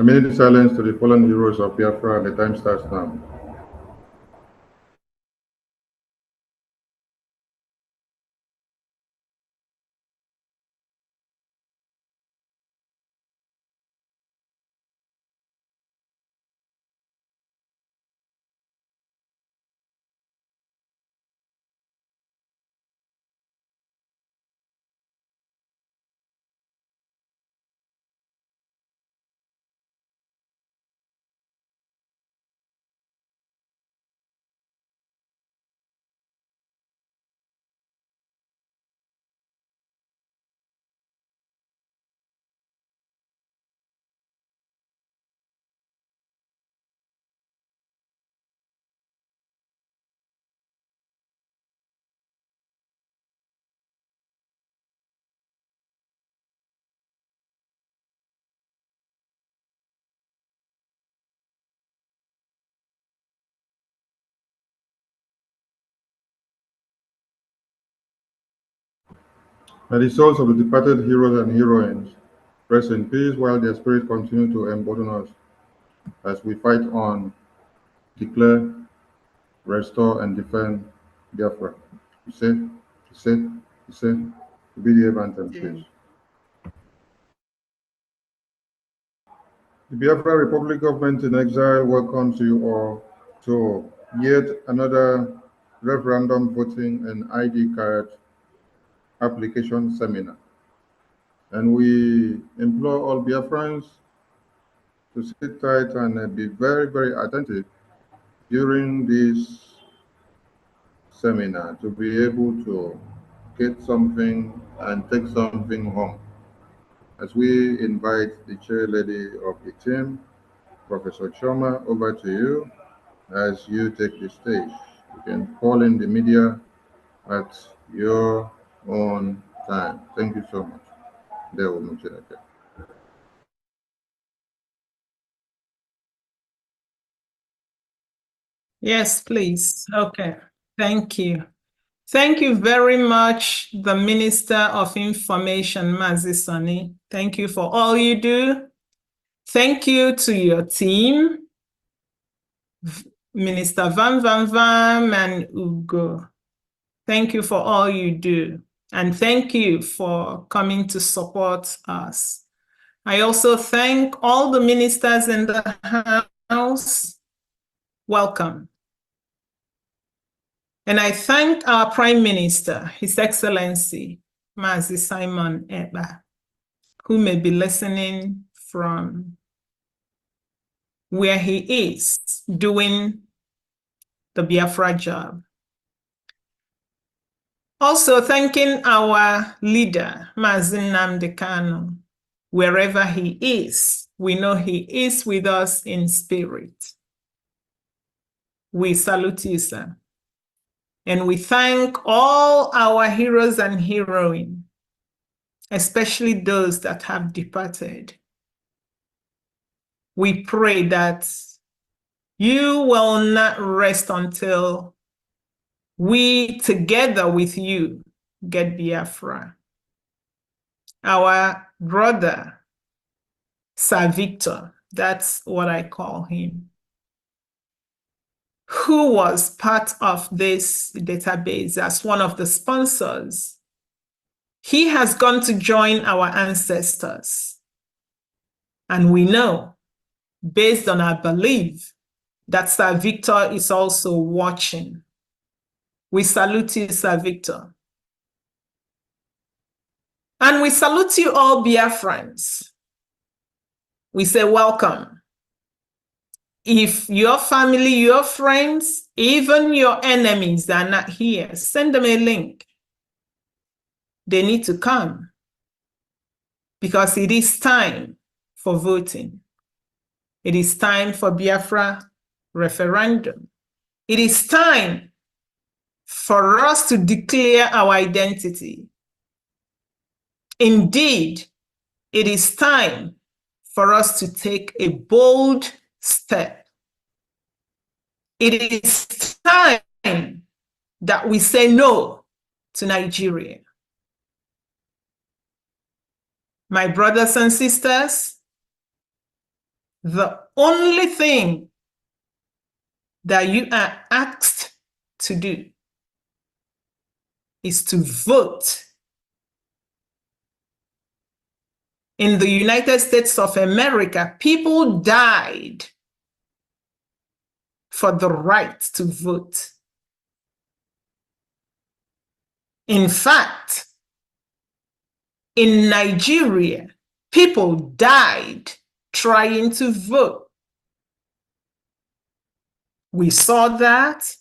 A minute silence to the fallen heroes of Biafra, and the time starts now. May the souls of the departed heroes and heroines rest in peace while their spirits continue to embolden us as we fight on, declare, restore, and defend Biafra. You say, be the anthem, please. The Biafra Republic Government in Exile welcomes you all to yet another referendum voting and ID card application seminar. And we implore all Biafrans to sit tight and be very, very attentive during this seminar to be able to get something and take something home. As we invite the chair lady of the team, Professor Choma, over to you as you take the stage. You can call in the media at your own time. Thank you so much. There will be Yes, please. Okay. Thank you. Thank you very much, the Minister of Information, Mazi Sani. Thank you for all you do. Thank you to your team, Minister Van and Ugo. Thank you for all you do. And thank you for coming to support us. I also thank all the ministers in the House. Welcome. And I thank our Prime Minister, His Excellency, Mazi Simon Eba, who may be listening from where he is doing the Biafra job. Also thanking our leader, Mazi Nnamdi Kanu, wherever he is. We know he is with us in spirit. We salute you, sir. And we thank all our heroes and heroines, especially those that have departed. We pray that you will not rest until we, together with you, get Biafra. Our brother, Sir Victor, that's what I call him, who was part of this database as one of the sponsors. He has gone to join our ancestors. And we know, based on our belief, that Sir Victor is also watching. We salute you, Sir Victor. And we salute you all, Biafrans. We say welcome. If your family, your friends, even your enemies are not here, send them a link. They need to come because it is time for voting. It is time for Biafra referendum. It is time for us to declare our identity. Indeed, it is time for us to take a bold step. It is time that we say no to Nigeria. My brothers and sisters, The only thing that you are asked to do is to vote. In the United States of America, people died for the right to vote. In fact, in Nigeria, people died trying to vote. We saw that.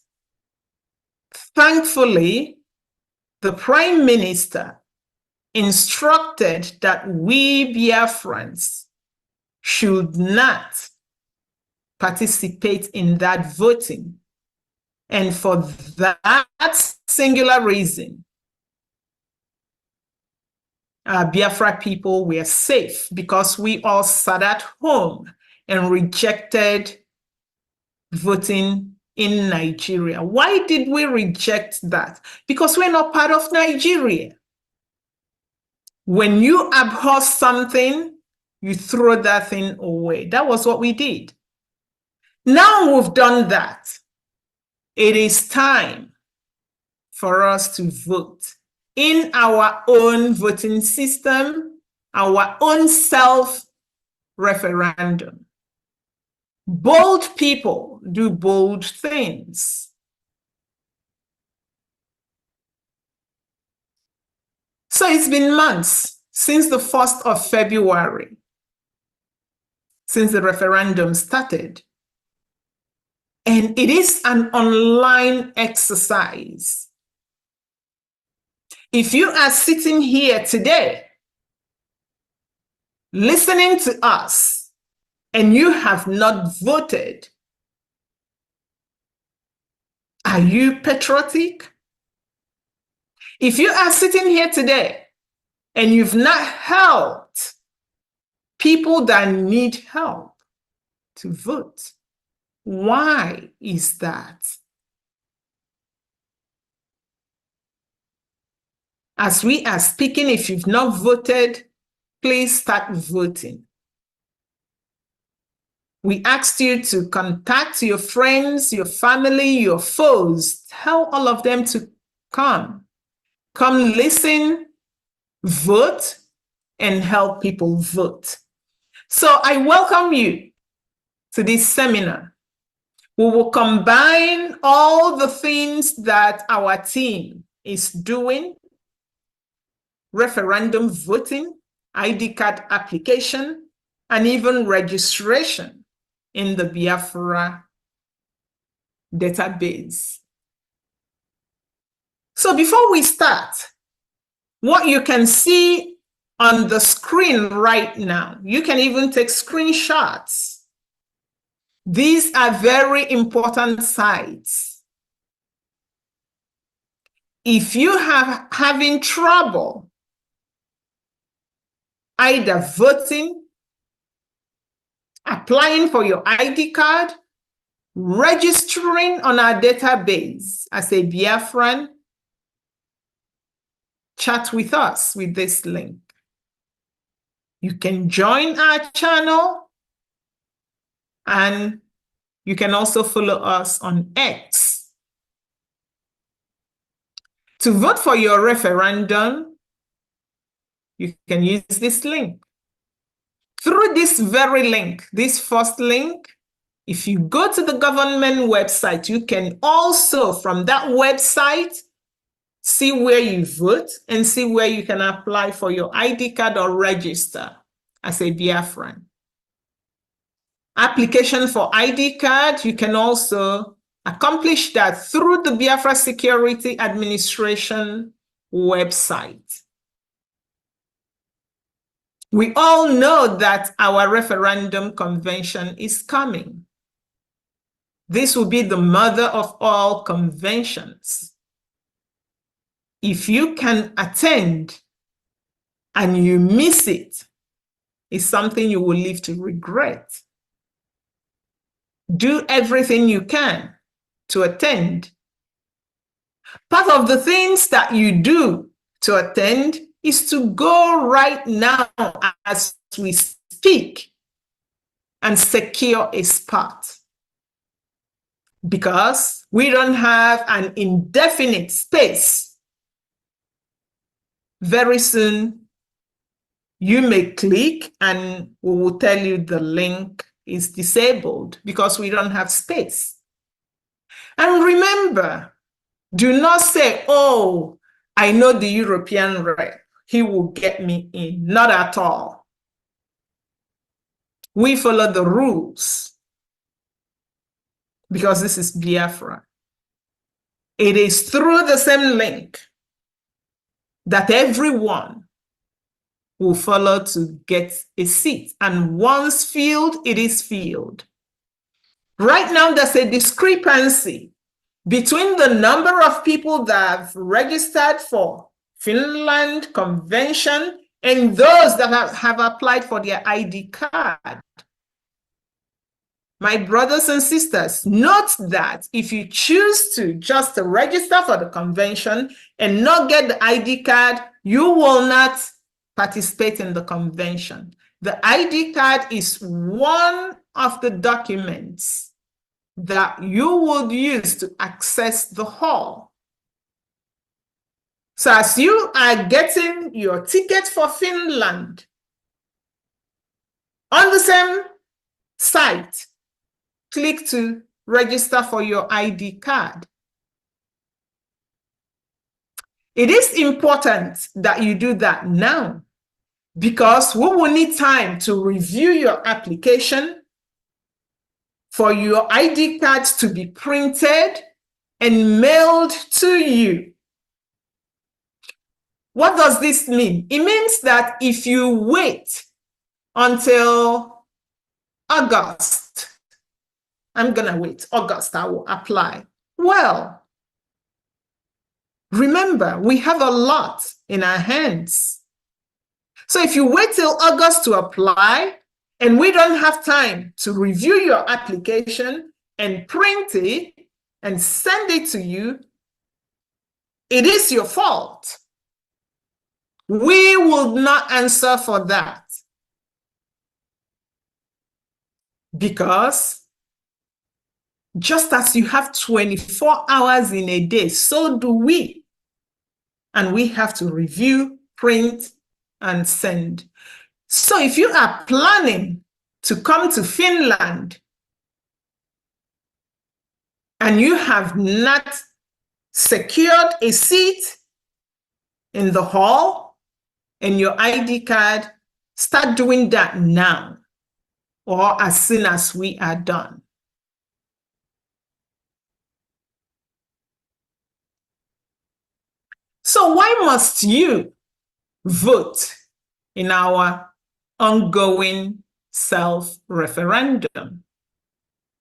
Thankfully, the Prime Minister instructed that we Biafrans should not participate in that voting. And for that singular reason, Biafra people were safe because we all sat at home and rejected voting in Nigeria. Why did we reject that? Because we're not part of Nigeria. When you abhor something, you throw that thing away. That was what we did. Now we've done that. It is time for us to vote in our own voting system, our own self-referendum. Bold people do bold things. So it's been months since the 1st of February, since the referendum started. And it is an online exercise. If you are sitting here today, listening to us, and you have not voted, are you patriotic? If you are sitting here today and you've not helped people that need help to vote, why is that? As we are speaking, if you've not voted, please start voting. We asked you to contact your friends, your family, your foes. Tell all of them to come. Come listen, vote, and help people vote. So I welcome you to this seminar. We will combine all the things that our team is doing: referendum voting, ID card application, and even registration in the BIAFRA database. So before we start, what you can see on the screen right now, you can even take screenshots. These are very important sites. If you are having trouble either voting, applying for your ID card, registering on our database as a Biafran, chat with us with this link. You can join our channel, and you can also follow us on X. To vote for your referendum, you can use this link. Through this very link, this first link, if you go to the government website, you can also, from that website, see where you vote and see where you can apply for your ID card or register as a Biafran. Application for ID card, you can also accomplish that through the Biafra Security Administration website. We all know that our referendum convention is coming. This will be the mother of all conventions. If you can attend and you miss it, it's something you will live to regret. Do everything you can to attend. Part of the things that you do to attend is to go right now as we speak and secure a spot. Because we don't have an indefinite space. Very soon, you may click and we will tell you the link is disabled because we don't have space. And remember, do not say, oh, I know the European rep, he will get me in. Not at all. We follow the rules because this is Biafra. It is through the same link that everyone will follow to get a seat. And once filled, it is filled. Right now, there's a discrepancy between the number of people that have registered for Finland Convention and those that have applied for their ID card. My brothers and sisters, note that if you choose to just register for the convention and not get the ID card, you will not participate in the convention. The ID card is one of the documents that you would use to access the hall. So as you are getting your ticket for Finland on the same site, click to register for your ID card. It is important that you do that now because we will need time to review your application, for your ID cards to be printed and mailed to you. What does this mean? It means that if you wait until August, I'm gonna wait, August, I will apply. Well, remember, we have a lot in our hands. So if you wait till August to apply, and we don't have time to review your application and print it and send it to you, it is your fault. We will not answer for that. Because just as you have 24 hours in a day, so do we. And we have to review, print, and send. So if you are planning to come to Finland and you have not secured a seat in the hall and your ID card, start doing that now or as soon as we are done. So why must you vote in our ongoing self-referendum?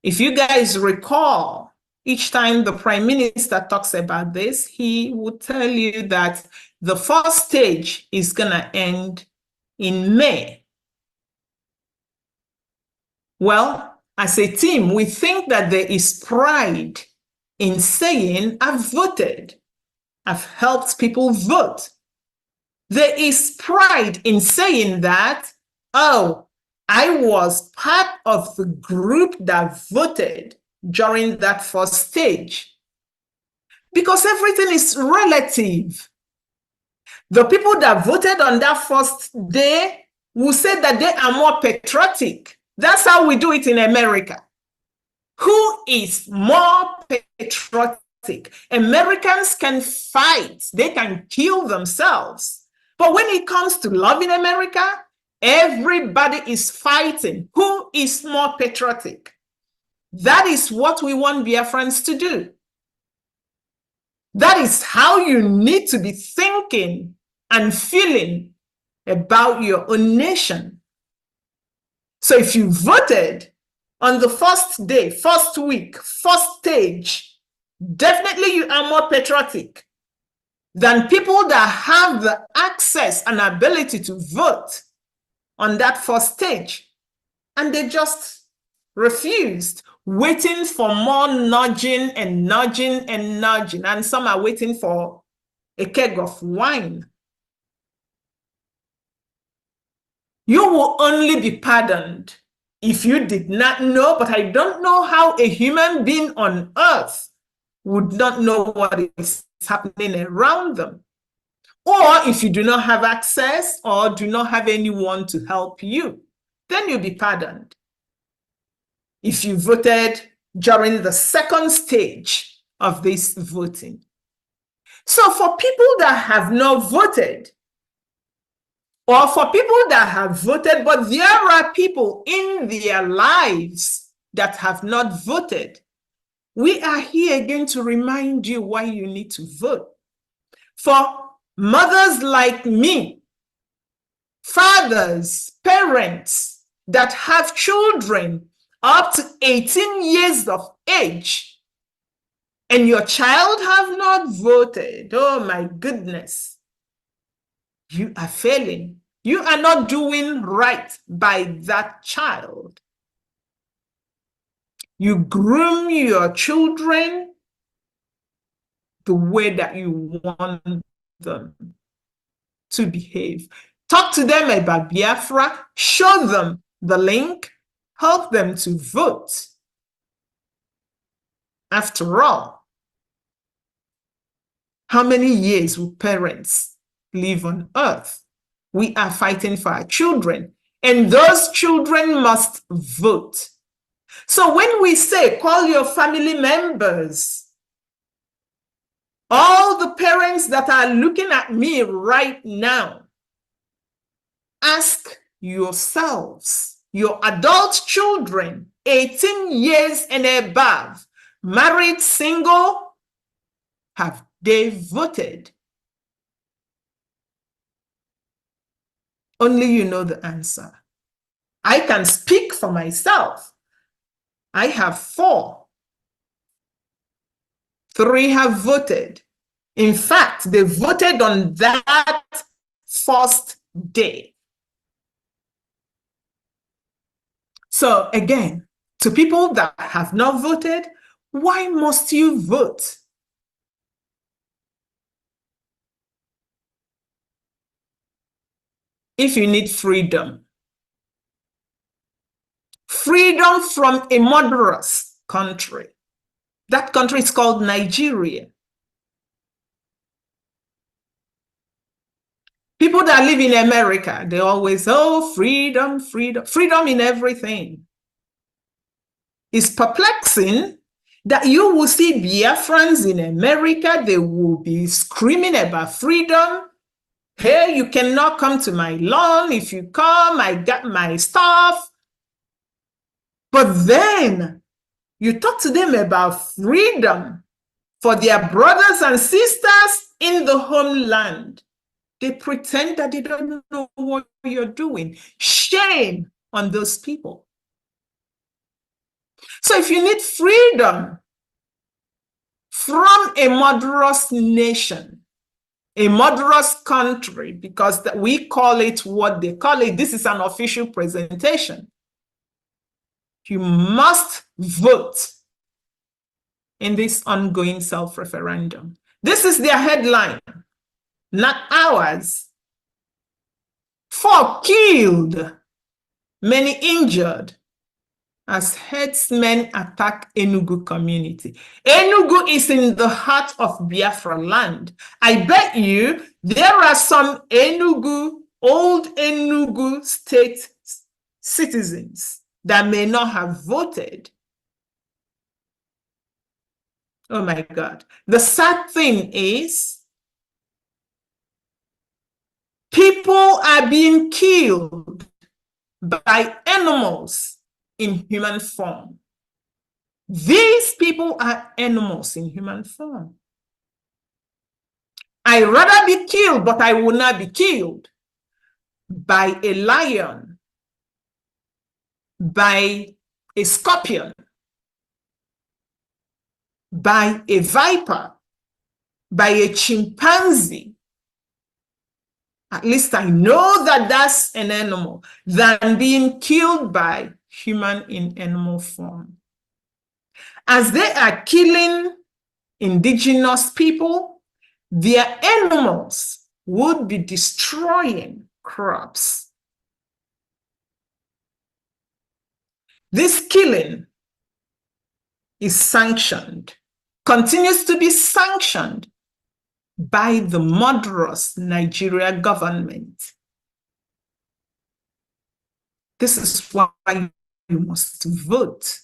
If you guys recall, each time the Prime Minister talks about this, he would tell you that the first stage is gonna end in May. Well, as a team, we think that there is pride in saying, I've voted, I've helped people vote. There is pride in saying that, oh, I was part of the group that voted during that first stage. Because everything is relative. The people that voted on that first day will say that they are more patriotic. That's how we do it in America. Who is more patriotic? Americans can fight. They can kill themselves. But when it comes to loving America, everybody is fighting. Who is more patriotic? That is what we want Biafrans to do. That is how you need to be thinking and feeling about your own nation. So if you voted on the first day, first week, first stage, definitely you are more patriotic than people that have the access and ability to vote on that first stage. And they just refused, waiting for more nudging and nudging and nudging. And some are waiting for a keg of wine. You will only be pardoned If you did not know, but I don't know how a human being on earth would not know what is happening around them. Or if you do not have access or do not have anyone to help you, then you'll be pardoned. If you voted during the second stage of this voting. So for people that have not voted, or for people that have voted, but there are people in their lives that have not voted, we are here again to remind you why you need to vote. For mothers like me, fathers, parents that have children up to 18 years of age, and your child have not voted, oh my goodness, you are failing. You are not doing right by that child. You groom your children the way that you want them to behave. Talk to them about Biafra, show them the link, help them to vote. After all, how many years will parents live on earth? We are fighting for our children, and those children must vote. So when we say call your family members, all the parents that are looking at me right now, ask yourselves, your adult children, 18 years and above, married, single, have they voted? Only you know the answer. I can speak for myself. I have 4. 3 have voted. In fact, they voted on that first day. So again, to people that have not voted, why must you vote? If you need freedom, freedom from a murderous country. That country is called Nigeria. People that live in America, they always, oh, freedom, freedom, freedom in everything. It's perplexing that you will see Biafrans in America, they will be screaming about freedom. Hey, you cannot come to my lawn. If you come, I got my stuff. But then you talk to them about freedom for their brothers and sisters in the homeland. They pretend that they don't know what you're doing. Shame on those people. So if you need freedom from a murderous nation, a murderous country, because we call it what they call it, this is an official presentation, you must vote in this ongoing self-referendum. This is their headline, not ours. 4 killed, many injured as herdsmen attack Enugu community. Enugu is in the heart of Biafra land. I bet you there are some Enugu, old Enugu state citizens that may not have voted. Oh my God. The sad thing is, people are being killed by animals in human form. These people are animals in human form. I'd rather be killed, but I will not be killed by a lion, by a scorpion, by a viper, by a chimpanzee. At least I know that that's an animal, than being killed by human in animal form. As they are killing indigenous people, their animals would be destroying crops. This killing is sanctioned, continues to be sanctioned by the murderous Nigeria government. This is why you must vote.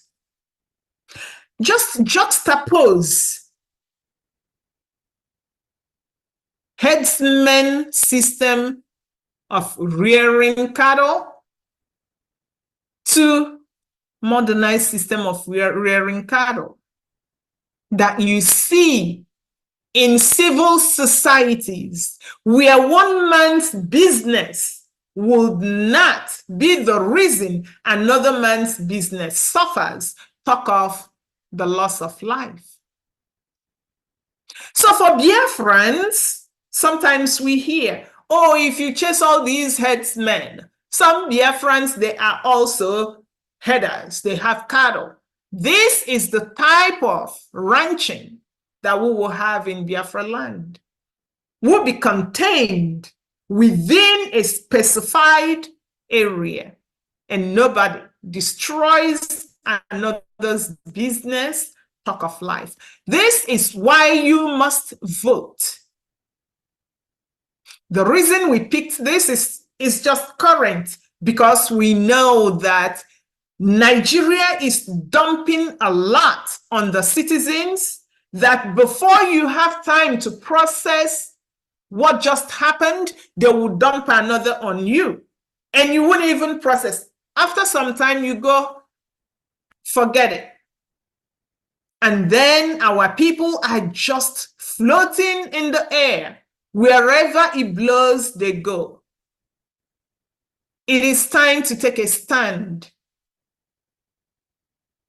Just juxtapose headsman system of rearing cattle to modernized system of rearing cattle that you see in civil societies where one man's business would not be the reason another man's business suffers, talk of the loss of life. So for Biafrans, sometimes we hear, oh, if you chase all these headsmen, some Biafrans, they are also headers, they have cattle. This is the type of ranching that we will have in Biafra land. Will be contained within a specified area, and nobody destroys another's business, talk of life. This is why you must vote. The reason we picked this is just current, because we know that Nigeria is dumping a lot on the citizens, that before you have time to process what just happened, they will dump another on you, and you wouldn't even process. After some time, you go, forget it. And then our people are just floating in the air. Wherever it blows, they go. It is time to take a stand.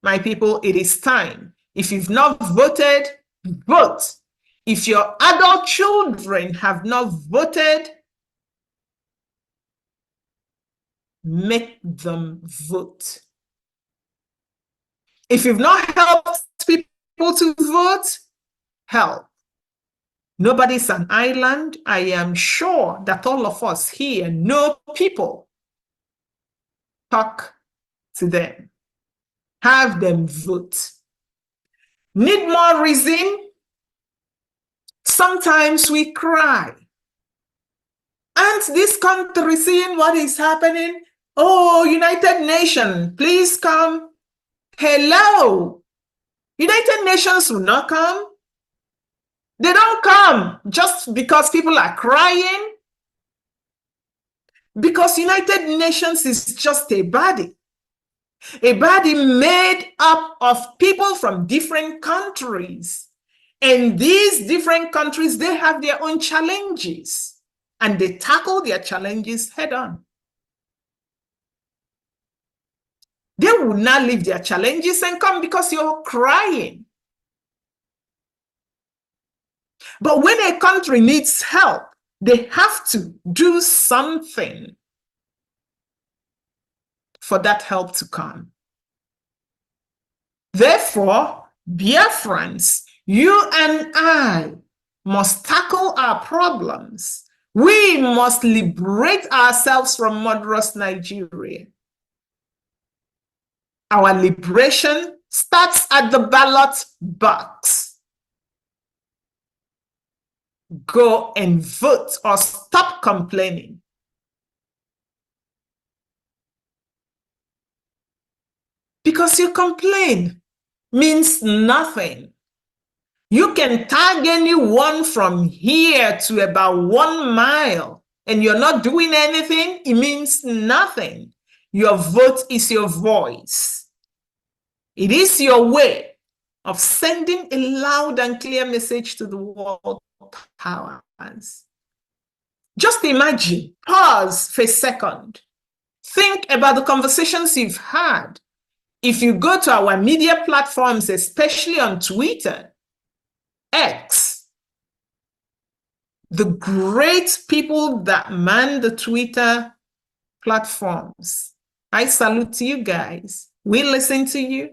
My people, it is time. If you've not voted, vote. If your adult children have not voted, make them vote. If you've not helped people to vote, help. Nobody's an island. I am sure that all of us here know people. Talk to them. Have them vote. Need more reason? Sometimes we cry. And this country seeing what is happening, oh, United Nations, please come. Hello. United Nations will not come. They don't come just because people are crying. Because United Nations is just a body made up of people from different countries. And these different countries, they have their own challenges, and they tackle their challenges head on. They will not leave their challenges and come because you're crying. But when a country needs help, they have to do something for that help to come. Therefore, Biafrans, you and I must tackle our problems. We must liberate ourselves from murderous Nigeria. Our liberation starts at the ballot box. Go and vote or stop complaining. Because you complain means nothing. You can tag anyone from here to about 1 mile and you're not doing anything, it means nothing. Your vote is your voice. It is your way of sending a loud and clear message to the world powers. Just imagine, pause for a second. Think about the conversations you've had. If you go to our media platforms, especially on Twitter, X, the great people that man the Twitter platforms, I salute you guys. We listen to you.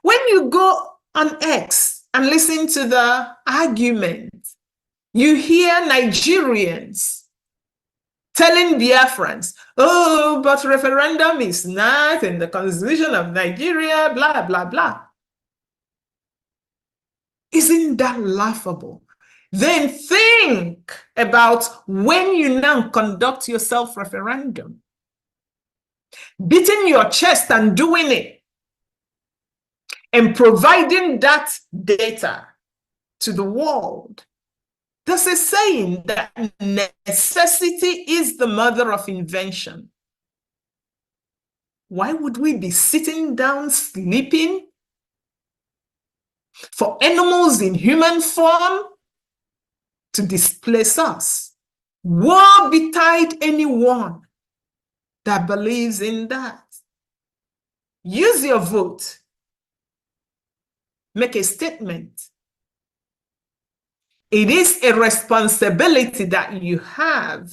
When you go on X and listen to the argument, you hear Nigerians telling Biafrans, oh, but referendum is not in the constitution of Nigeria, blah, blah, blah. Isn't that laughable? Then think about when you now conduct your self-referendum, beating your chest and doing it, and providing that data to the world. There's a saying that necessity is the mother of invention. Why would we be sitting down sleeping for animals in human form to displace us? Woe betide anyone that believes in that. Use your vote. Make a statement. It is a responsibility that you have.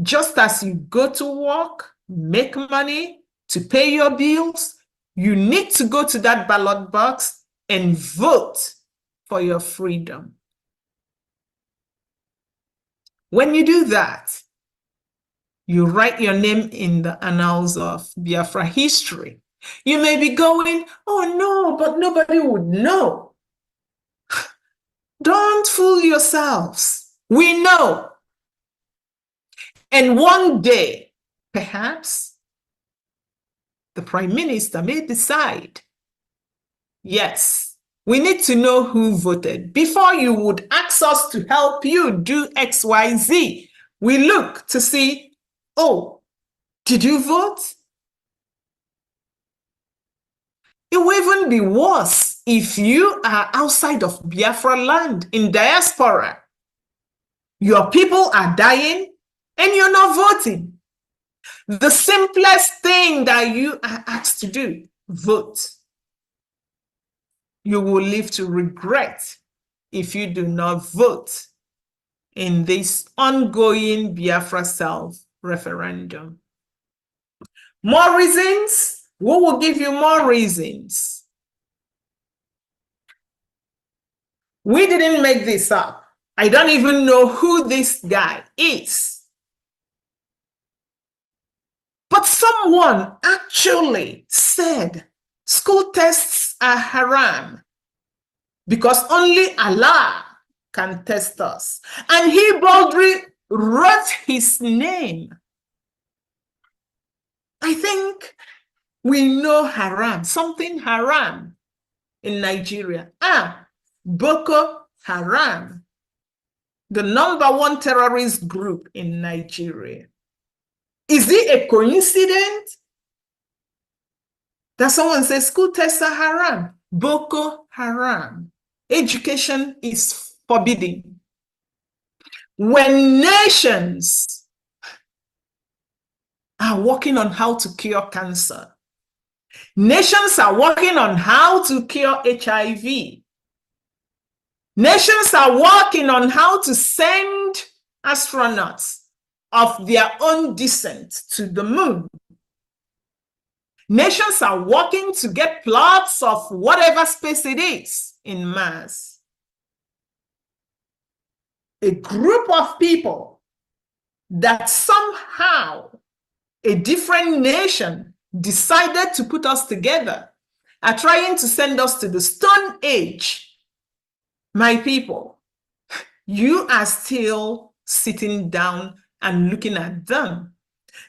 Just as you go to work, make money to pay your bills, you need to go to that ballot box and vote for your freedom. When you do that, you write your name in the annals of Biafra history. You may be going, oh no, but nobody would know. Don't fool yourselves. We know. And one day, perhaps, the Prime Minister may decide, yes, we need to know who voted. Before you would ask us to help you do X, Y, Z, we look to see, oh, did you vote? It will even be worse if you are outside of Biafra land in diaspora. Your people are dying and you're not voting. The simplest thing that you are asked to do, vote. You will live to regret if you do not vote in this ongoing Biafra self-referendum. More reasons? We will give you more reasons. We didn't make this up. I don't even know who this guy is. But someone actually said school tests are haram because only Allah can test us. And he boldly wrote his name. I think we know haram, something haram in Nigeria. Boko Haram, the #1 terrorist group in Nigeria. Is it a coincidence that someone says school tests are haram? Boko Haram. Education is forbidden. When nations are working on how to cure cancer, nations are working on how to cure HIV, nations are working on how to send astronauts of their own descent to the moon. Nations are working to get plots of whatever space it is in Mars. A group of people that somehow a different nation decided to put us together are trying to send us to the Stone Age. My people, you are still sitting down and looking at them.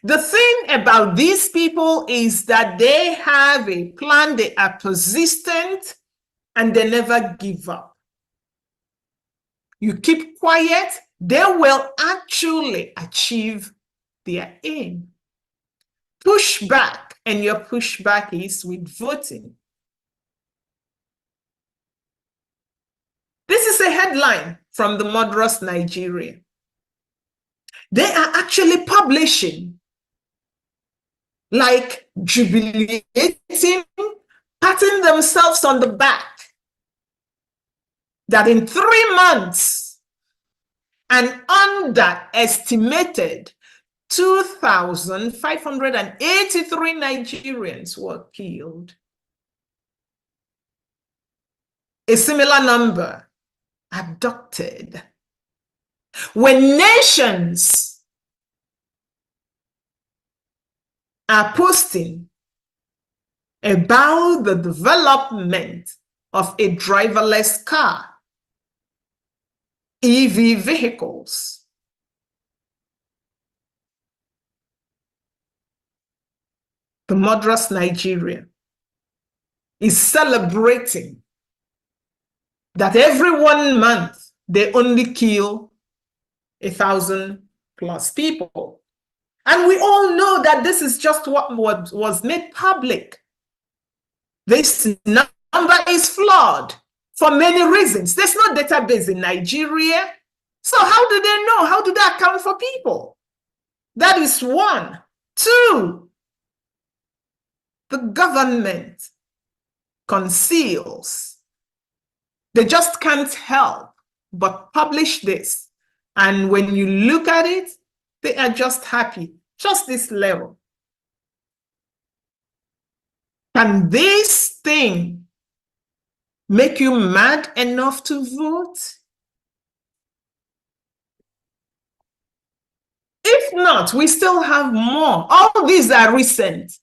The thing about these people is that they have a plan, they are persistent, and they never give up. You keep quiet, they will actually achieve their aim. Push back, and your pushback is with voting. This is a headline from the Murderous Nigeria. They are actually publishing, like jubilating, patting themselves on the back, that in 3 months, an underestimated 2,583 Nigerians were killed. A similar number abducted. When nations are posting about the development of a driverless car, EV vehicles. The murderous Nigerian is celebrating that every 1 month they only kill 1,000+ people. And we all know that this is just what was made public. This number is flawed for many reasons. There's no database in Nigeria. So how do they know? How do they account for people? That is one. Two, the government conceals. They just can't help but publish this. And when you look at it, they are just happy, just this level. Can this thing make you mad enough to vote? If not, we still have more. All these are recent.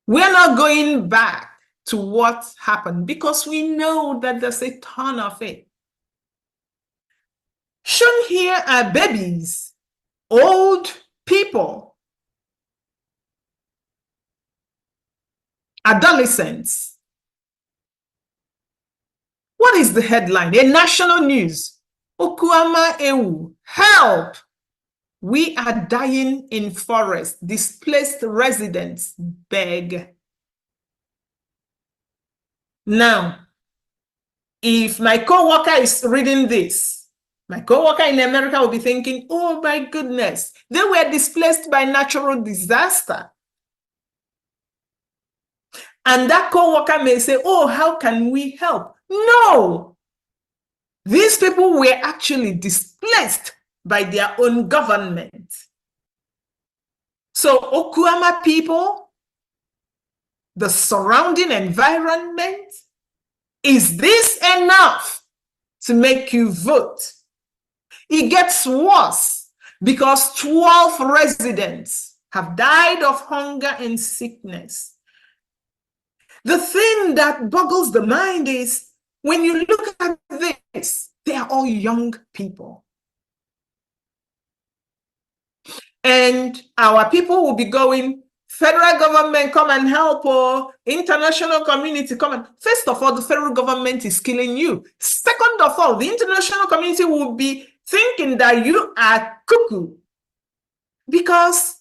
We're not going back to what happened because we know that there's a ton of it. Shown here are babies, old people, adolescents. What is the headline? A national news. Okuama Ewu, help! We are dying in forest. Displaced residents beg. Now, if my co-worker is reading this, my co-worker in America will be thinking, oh my goodness, they were displaced by natural disaster. And that co-worker may say, oh, how can we help? No, these people were actually displaced by their own government. So Okuama people, the surrounding environment, is this enough to make you vote? It gets worse because 12 residents have died of hunger and sickness. The thing that boggles the mind is when you look at this, they are all young people. And our people will be going, federal government, come and help, or international community, come and... First of all, the federal government is killing you. Second of all, the international community will be thinking that you are cuckoo because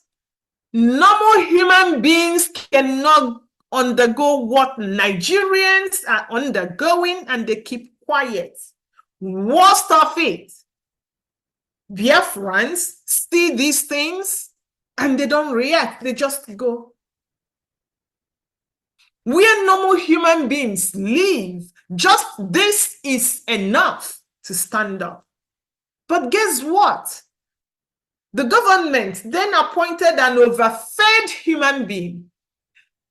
normal human beings cannot undergo what Nigerians are undergoing, and they keep quiet. Worst of it, Biafrans see these things and they don't react, they just go. Where normal human beings live, just this is enough to stand up. But guess what? The government then appointed an overfed human being,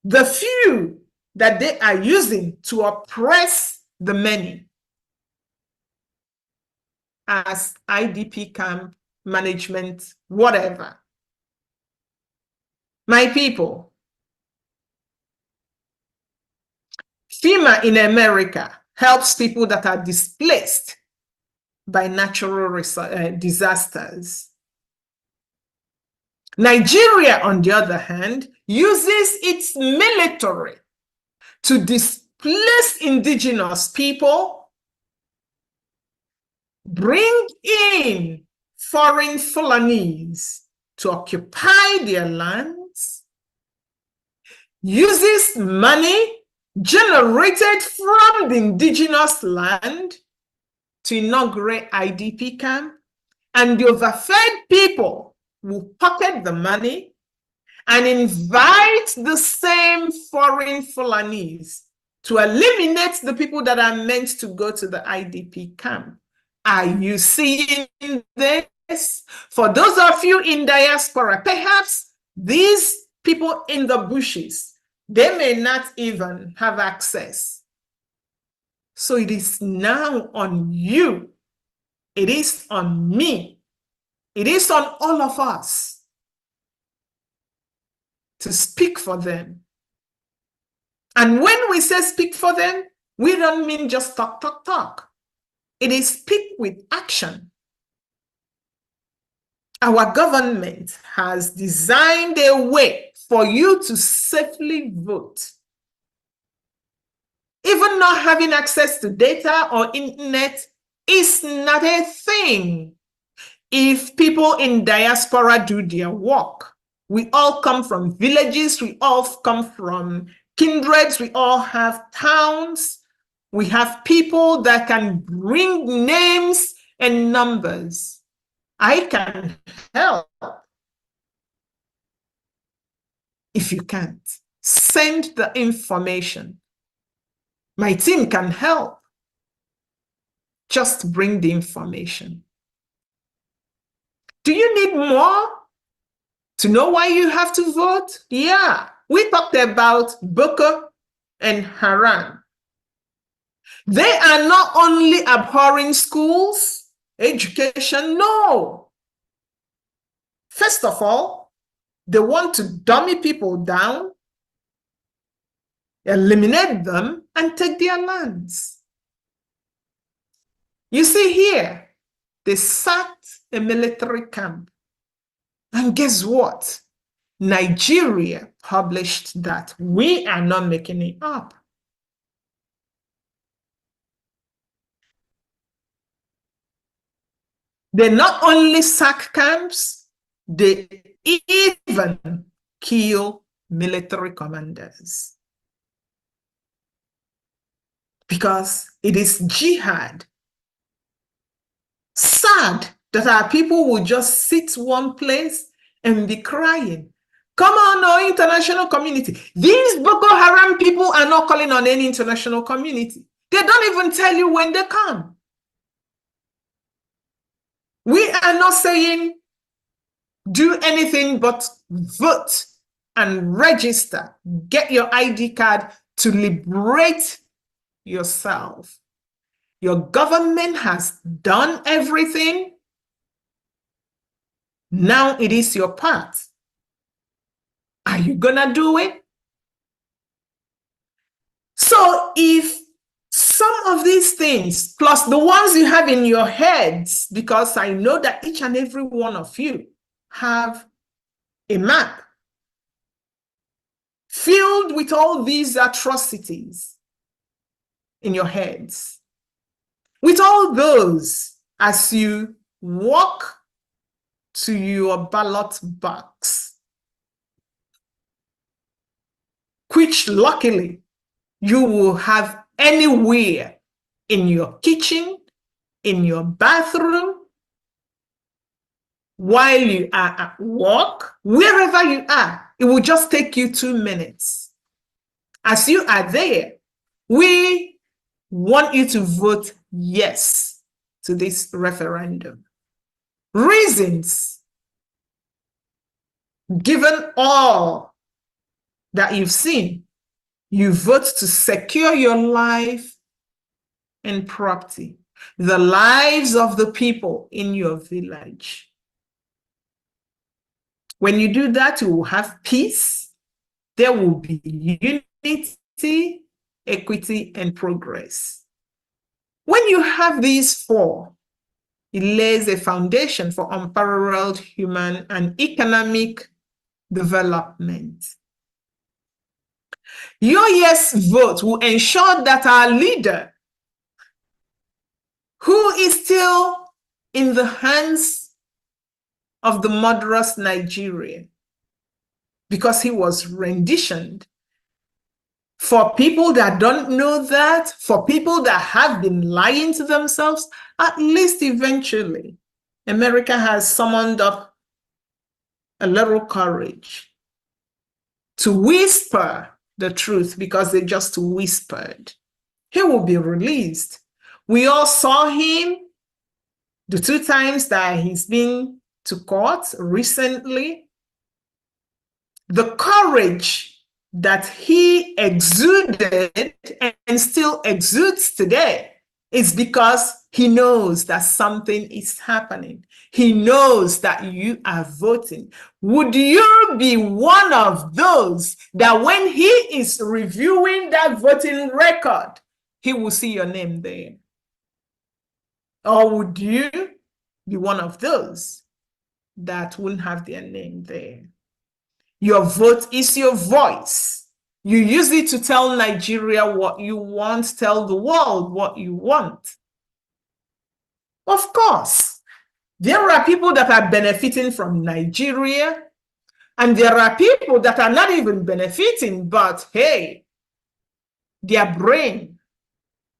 the few that they are using to oppress the many, as IDP camp management, whatever. My people, FEMA in America helps people that are displaced by natural disasters. Nigeria, on the other hand, uses its military to displace indigenous people, bring in foreign Fulanis to occupy their lands, uses money generated from the indigenous land to inaugurate IDP camp, and the overfed people will pocket the money and invite the same foreign Fulanis to eliminate the people that are meant to go to the IDP camp. Are you seeing this? For those of you in diaspora, perhaps these people in the bushes, they may not even have access. So it is now on you. It is on me. It is on all of us to to speak for them. And when we say speak for them, we don't mean just talk, talk, talk. It is speak with action. Our government has designed a way for you to safely vote. Even not having access to data or internet is not a thing. If people in diaspora do their work, we all come from villages, we all come from kindreds, we all have towns, we have people that can bring names and numbers. I can help. If you can't, send the information. My team can help. Just bring the information. Do you need more to know why you have to vote? Yeah, we talked about Boko and Haram. They are not only abhorring schools, education, no. First of all, they want to dummy people down, eliminate them, and take their lands. You see here, they sacked a military camp. And guess what? Nigeria published that. We are not making it up. They not only sack camps, they even kill military commanders. Because it is jihad. Sad that our people will just sit one place and be crying. Come on, no international community. These Boko Haram people are not calling on any international community. They don't even tell you when they come. We are not saying do anything but vote and register. Get your ID card to liberate yourself. Your government has done everything. Now it is your part. Are you gonna do it? So if some of these things, plus the ones you have in your heads, because I know that each and every one of you have a map filled with all these atrocities in your heads. With all those, as you walk to your ballot box, which luckily you will have anywhere in your kitchen, in your bathroom, while you are at work, wherever you are, it will just take you 2 minutes. As you are there, we want you to vote yes to this referendum. Reasons, given all that you've seen, you vote to secure your life and property, the lives of the people in your village. When you do that, you will have peace. There will be unity, equity, and progress. When you have these four, it lays a foundation for unparalleled human and economic development. Your yes vote will ensure that our leader, who is still in the hands of the murderous Nigerian, because he was renditioned. For people that don't know that, for people that have been lying to themselves, at least eventually, America has summoned up a little courage to whisper the truth, because they just whispered. He will be released. We all saw him the 2 times that he's been to court recently. The courage that he exuded and still exudes today It's because he knows that something is happening. He knows that you are voting. Would you be one of those that when he is reviewing that voting record, he will see your name there? Or would you be one of those that wouldn't have their name there? Your vote is your voice. You use it to tell Nigeria what you want, tell the world what you want. Of course, there are people that are benefiting from Nigeria, and there are people that are not even benefiting, but hey, their brain,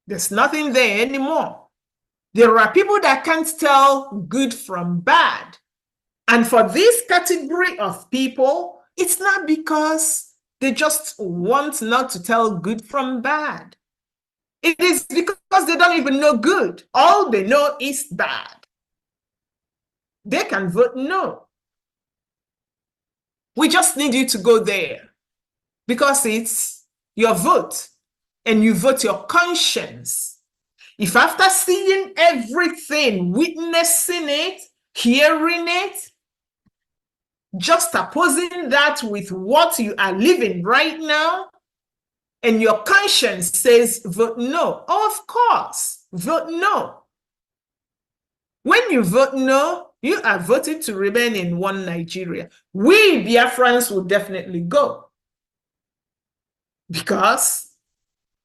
there's nothing there anymore. There are people that can't tell good from bad. And for this category of people, it's not because they just want not to tell good from bad. It is because they don't even know good. All they know is bad. They can vote no. We just need you to go there because it's your vote and you vote your conscience. If after seeing everything, witnessing it, hearing it, just opposing that with what you are living right now, and your conscience says vote no, of course, vote no. When you vote no, you are voting to remain in one Nigeria. We Biafrans will definitely go because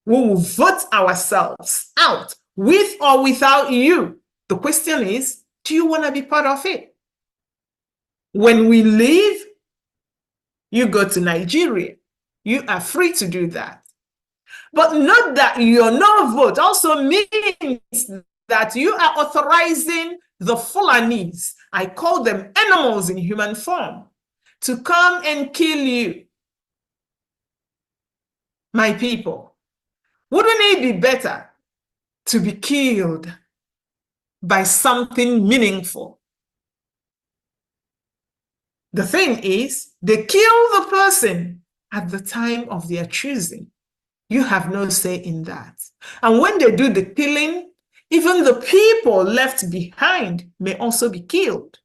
we will vote ourselves out with or without you. The question is, do you want to be part of it? When we leave, you go to Nigeria. You are free to do that. But note that your no vote also means that you are authorizing the Fulanis, I call them animals in human form, to come and kill you. My people, wouldn't it be better to be killed by something meaningful? The thing is, they kill the person at the time of their choosing. You have no say in that. And when they do the killing, even the people left behind may also be killed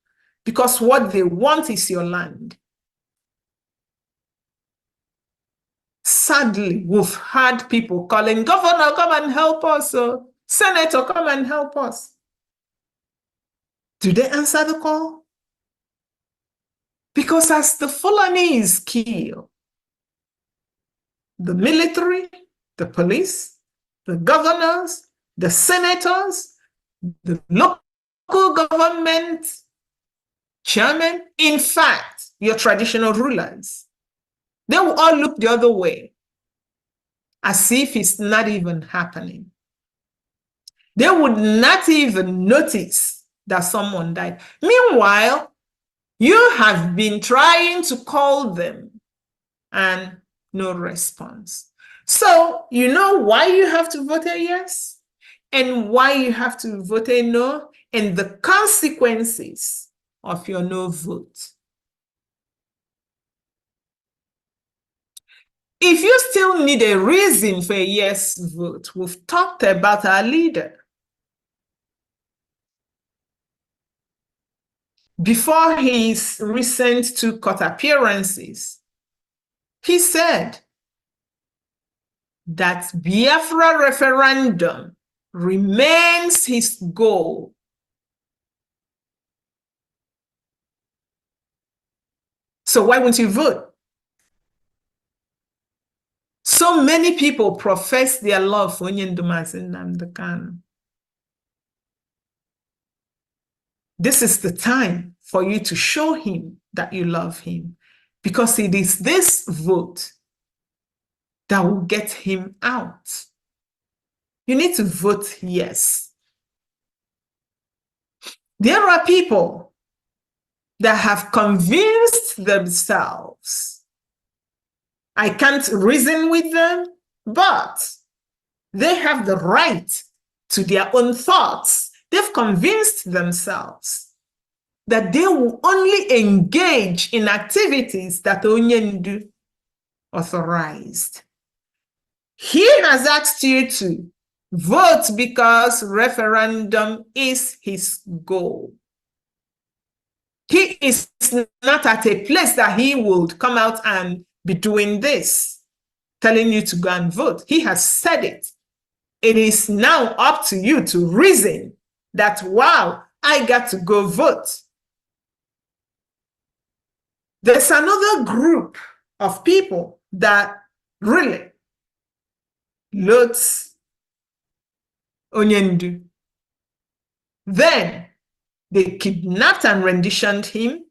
because what they want is your land. Sadly, we've had people calling, Governor, come and help us. Or, Senator, come and help us. Do they answer the call? Because as the Fulanese kill the military, the police, the governors, the senators, the local government chairman, in fact, your traditional rulers, they will all look the other way as if it's not even happening. They would not even notice that someone died. Meanwhile, you have been trying to call them and no response. So you know why you have to vote a yes and why you have to vote a no and the consequences of your no vote. If you still need a reason for a yes vote, we've talked about our leader. Before his recent 2 court appearances, he said that Biafra referendum remains his goal. So why won't you vote? So many people profess their love for Onyendumazi Nnamdi Kanu. This is the time for you to show him that you love him, because it is this vote that will get him out. You need to vote yes. There are people that have convinced themselves. I can't reason with them, but they have the right to their own thoughts. They've convinced themselves that they will only engage in activities that Onyendu authorized. He has asked you to Vote because referendum is his goal. He is not at a place that he would come out and be doing this, telling you to go and vote. He has said it. It is now up to you to reason that, wow, I got to go vote. There's another group of people that really loathes Onyendu. Then they kidnapped and renditioned him.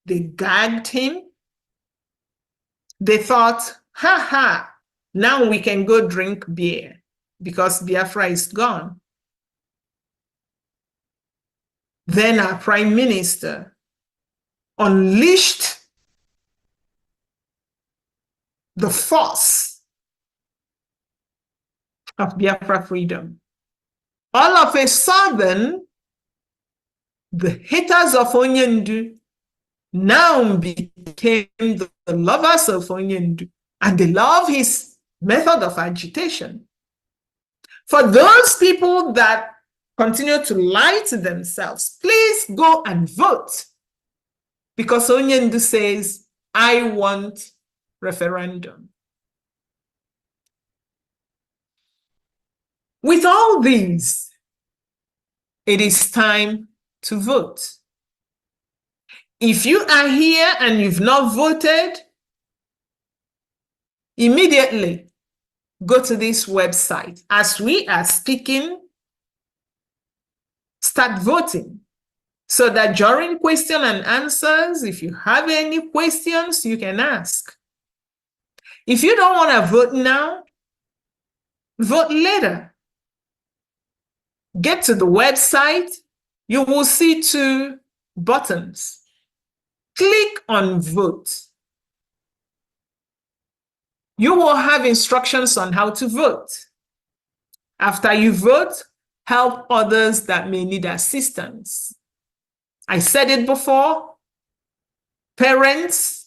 They gagged him. They thought, ha ha, now we can go drink beer because Biafra is gone. Then our prime minister unleashed the force of Biafra freedom. All of a sudden, the haters of Onyendu now became the lovers of Onyendu, and they love his method of agitation. For those people that continue to lie to themselves, please go and vote, because Onyendu says, I want referendum. With all these, it is time to vote. If you are here and you've not voted, immediately go to this website. As we are speaking, start voting so that during question and answers, if you have any questions, you can ask. If you don't want to vote now, vote later. Get to the website, you will see 2 buttons. Click on vote. You will have instructions on how to vote. After you vote, help others that may need assistance. I said it before, parents,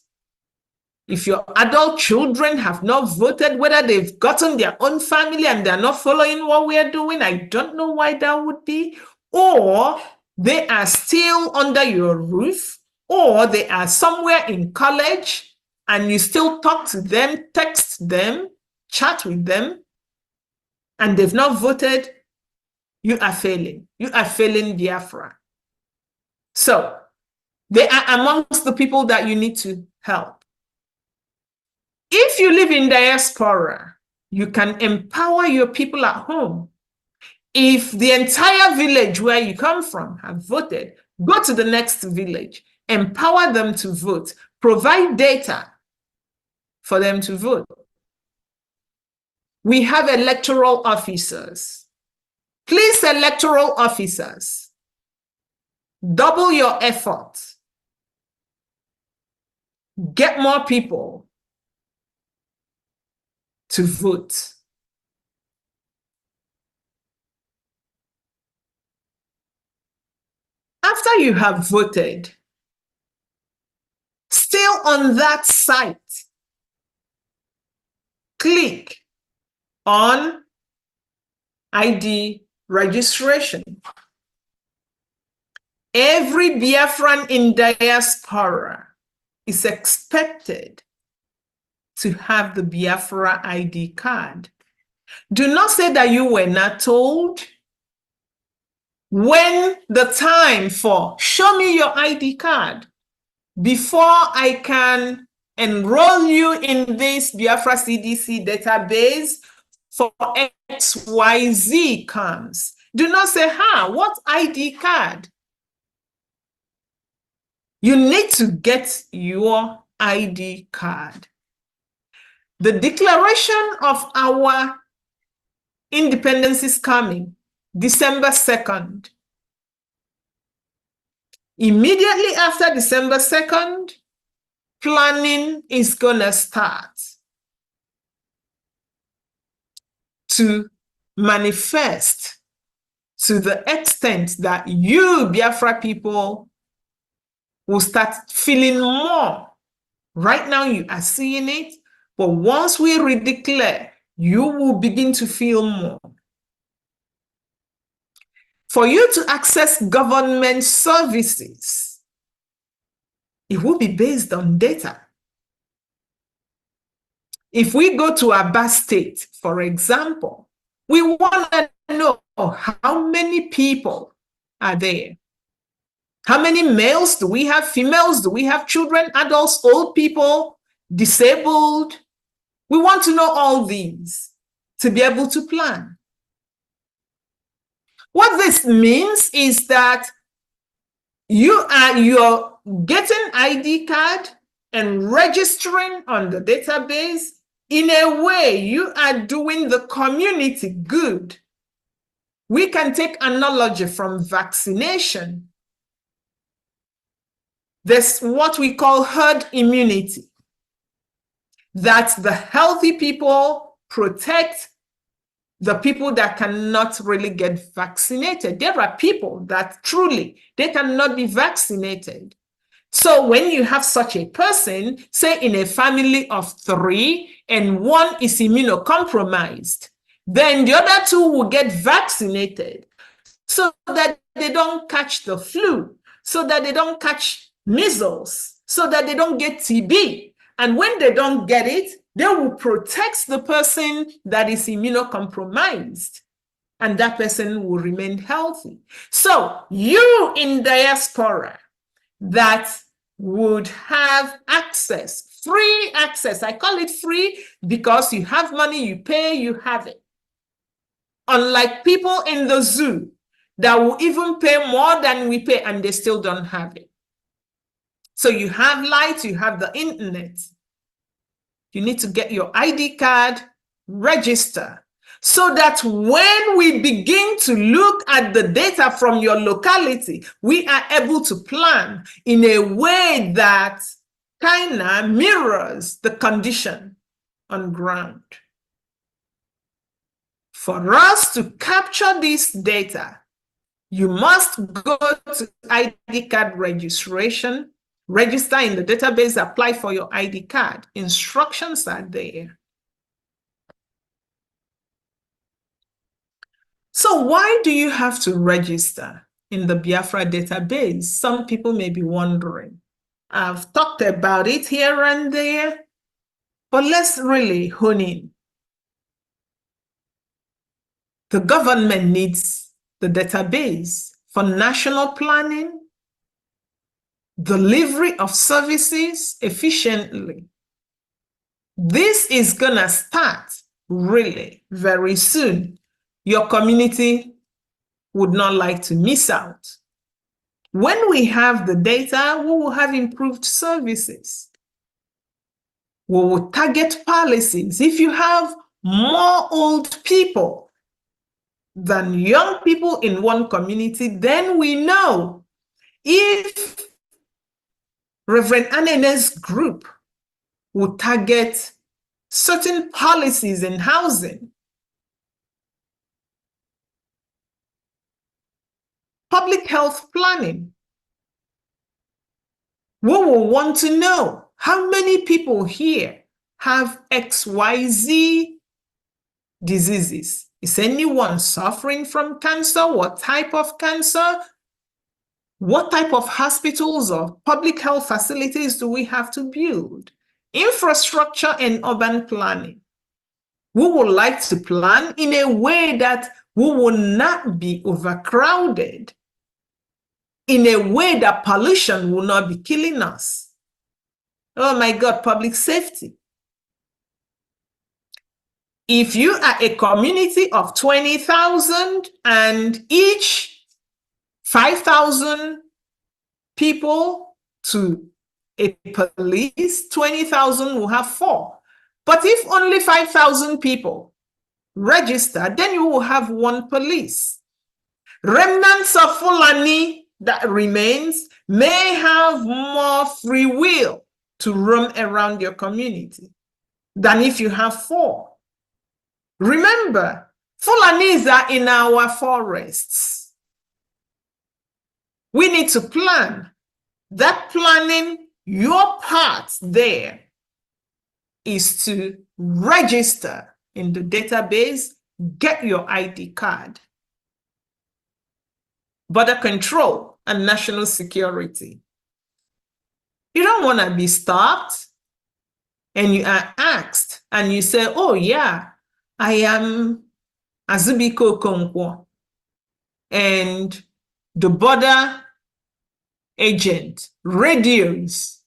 if your adult children have not voted, whether they've gotten their own family and they're not following what we are doing, I don't know why that would be, or they are still under your roof, or they are somewhere in college and you still talk to them, text them, chat with them, and they've not voted, you are failing. You are failing Biafra. So they are amongst the people that you need to help. If you live in diaspora, you can empower your people at home. If the entire village where you come from have voted, go to the next village, empower them to vote, provide data for them to vote. We have electoral officers. Please, electoral officers, double your effort. Get more people to vote. After you have voted, still on that site, click on ID registration. Every Biafran in diaspora is expected to have the Biafra ID card. Do not say that you were not told. When the time for show me your ID card before I can enroll you in this Biafra CDC database for XYZ comes, do not say, what ID card? You need to get your ID card. The declaration of our independence is coming December 2nd. Immediately after December 2nd, planning is going to start to manifest to the extent that you, Biafra people, will start feeling more. Right now, you are seeing it. But once we redeclare, you will begin to feel more. for you to access government services, it will be based on data. If we go to Aba State, for example, we want to know how many people are there. How many males do we have? Females? Do we have children, adults, old people, disabled? We want to know all these to be able to plan. What this means is that you're getting ID card and registering on the database. In a way, you are doing the community good. We can take analogy from vaccination. There's what we call herd immunity, that the healthy people protect the people that cannot really get vaccinated. There are people that truly, they cannot be vaccinated. So when you have such a person, say in a family of 3 and one is immunocompromised, then the other 2 will get vaccinated so that they don't catch the flu, so that they don't catch measles, so that they don't get TB. And when they don't get it, they will protect the person that is immunocompromised, and that person will remain healthy. So you in diaspora that would have access, free access. I call it free because you have money, you pay, you have it. Unlike people in the zoo that will even pay more than we pay and they still don't have it. So you have light, you have the internet. You need to get your ID card, register, so that when we begin to look at the data from your locality, we are able to plan in a way that kind of mirrors the condition on ground. For us to capture this data, you must go to ID card registration, register in the database, apply for your ID card. Instructions are there. So why do you have to register in the BIAFRA database? Some people may be wondering. I've talked about it here and there, but let's really hone in. The government needs the database for national planning, delivery of services efficiently. This is gonna start really very soon. Your community would not like to miss out. When we have the data, we will have improved services. We will target policies. If you have more old people than young people in one community, then we know if Reverend Anene's group will target certain policies in housing, public health planning, we will want to know how many people here have XYZ diseases. Is anyone suffering from cancer? What type of cancer? What type of hospitals or public health facilities do we have to build? Infrastructure and urban planning. We would like to plan in a way that we will not be overcrowded, in a way that pollution will not be killing us. Oh my God, public safety. If you are a community of 20,000 and each 5,000 people to a police, 20,000 will have 4. But if only 5,000 people register, then you will have 1 police. Remnants of Fulani that remains may have more free will to roam around your community than if you have 4. Remember, Fulanis are in our forests. We need to plan. That planning, your part there is to register in the database, get your ID card. border control, and national security. You don't want to be stopped and you are asked and you say, oh yeah, I am Azubiko Okonkwo, and the border agent radios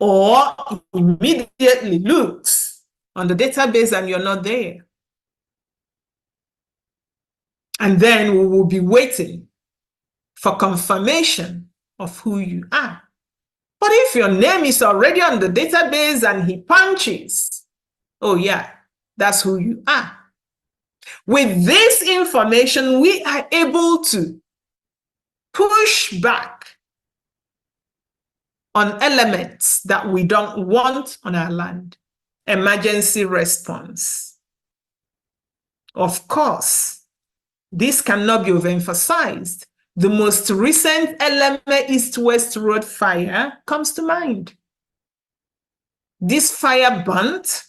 or immediately looks on the database and you're not there. And then we will be waiting for confirmation of who you are. But if your name is already on the database and he punches, oh yeah, that's who you are. With this information, we are able to push back on elements that we don't want on our land. Emergency response. Of course, this cannot be overemphasized. The most recent Eleme East-West Road fire comes to mind. This fire burnt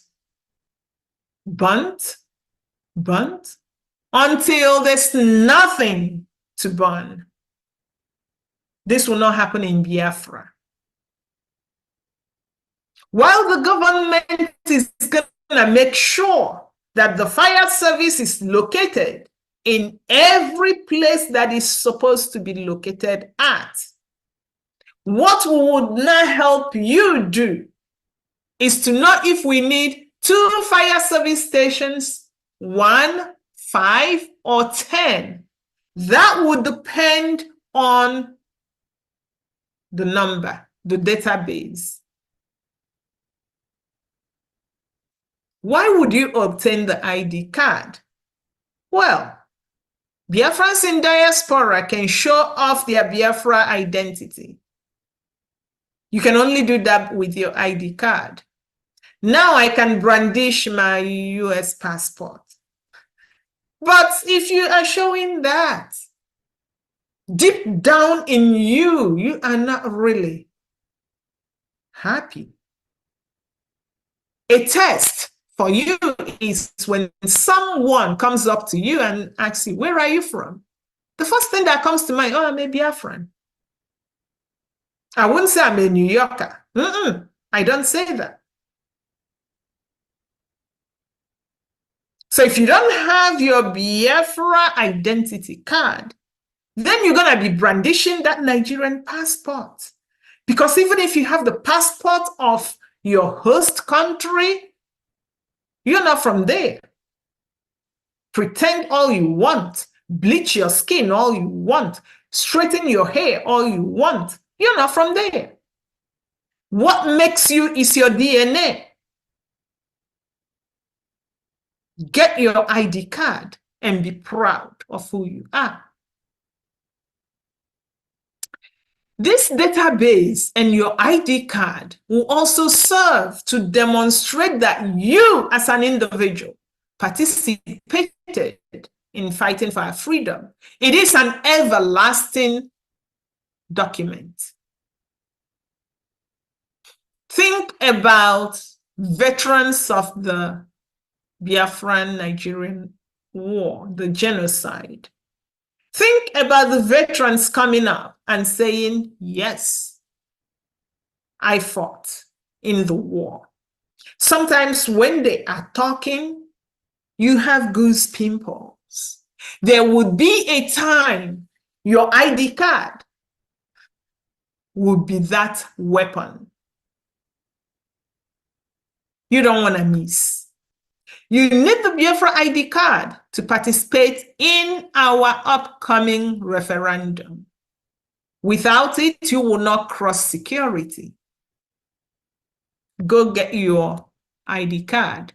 until there's nothing to burn. This will not happen in Biafra. While the government is going to make sure that the fire service is located in every place that is supposed to be located at, what would not help you do is to know if we need 2 fire service stations, 1, 5, or 10. That would depend on the number, the database. Why would you obtain the ID card? Well, Biafrans in diaspora can show off their Biafra identity. You can only do that with your ID card. Now I can brandish my US passport. But if you are showing that, deep down in you, you are not really happy. A test for you is when someone comes up to you and asks you, where are you from? The first thing that comes to mind, oh, I'm a Biafran. I wouldn't say I'm a New Yorker. I don't say that. So if you don't have your Biafra identity card, then you're going to be brandishing that Nigerian passport. Because even if you have the passport of your host country, you're not from there. Pretend all you want, bleach your skin all you want, straighten your hair all you want. You're not from there. What makes you is your DNA. Get your ID card and be proud of who you are. This database and your ID card will also serve to demonstrate that you as an individual participated in fighting for our freedom. It is an everlasting document. Think about veterans of the Biafran Nigerian war, the genocide. Think about the veterans coming up and saying, yes, I fought in the war. Sometimes when they are talking, you have goose pimples. There would be a time your ID card would be that weapon. You don't want to miss. You need the Biafra ID card to participate in our upcoming referendum. Without it, you will not cross security. Go get your ID card.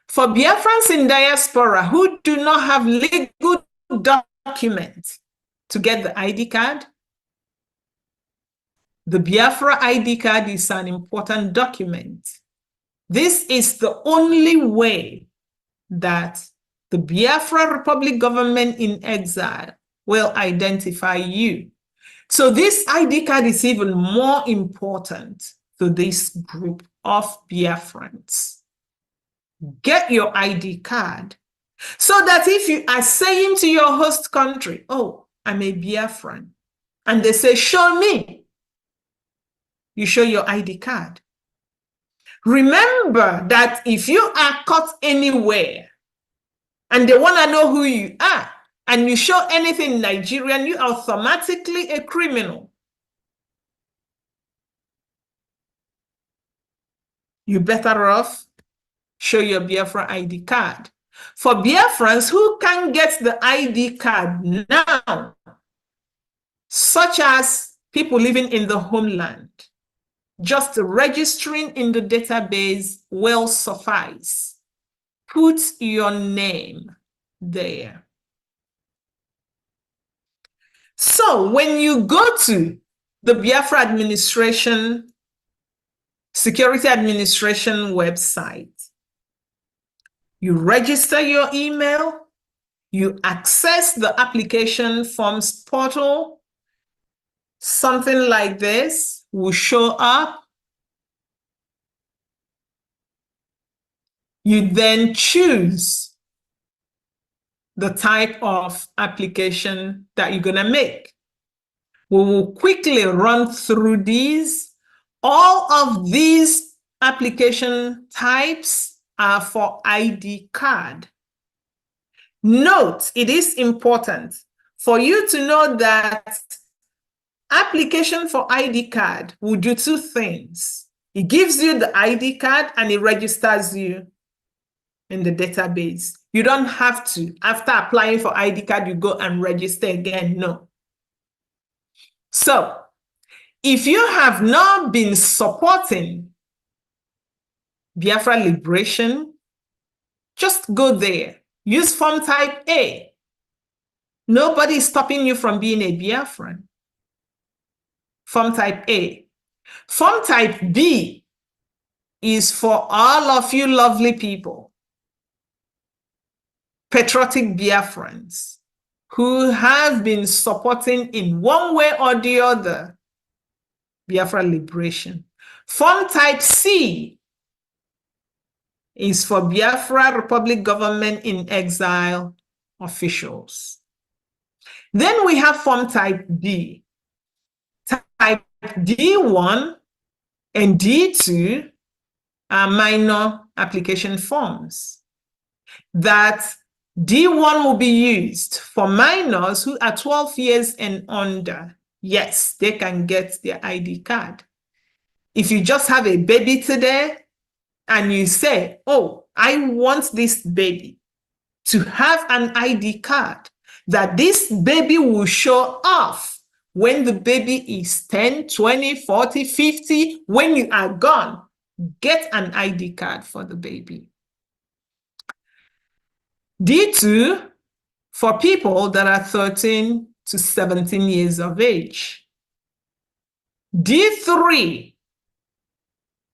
For Biafrans in diaspora who do not have legal documents to get the ID card, the Biafra ID card is an important document. This is the only way that the Biafra Republic government in exile will identify you. So this ID card is even more important to this group of Biafrans. Get your ID card so that if you are saying to your host country, oh, I'm a Biafran. And they say, show me. You show your ID card. Remember that if you are caught anywhere and they want to know who you are, and you show anything Nigerian, you are automatically a criminal. You better off show your Biafra ID card. For Biafrans who can get the ID card now, such as people living in the homeland, just registering in the database will suffice. Put your name there. So when you go to the Biafra Administration, Security Administration website, you register your email, you access the application forms portal, something like this will show up. You then choose the type of application that you're going to make. We will quickly run through these. All of these application types are for ID card. Note, it is important for you to know that application for ID card will do two things. It gives you the ID card and it registers you in the database. You don't have to, after applying for ID card, you go and register again. No. So, if you have not been supporting Biafra Liberation, just go there. Use form type A. Nobody is stopping you from being a Biafran. Form type A. Form type B is for all of you lovely people, patriotic Biafrans, who have been supporting in one way or the other Biafra Liberation. Form type C is for Biafra Republic Government in Exile officials. Then we have form type D. Type D1 and D2 are minor application forms. That D1 will be used for minors who are 12 years and under. Yes, they can get their ID card. If you just have a baby today and you say, oh, I want this baby to have an ID card, that this baby will show off when the baby is 10, 20, 40, 50, when you are gone, get an ID card for the baby. D2, for people that are 13 to 17 years of age. D3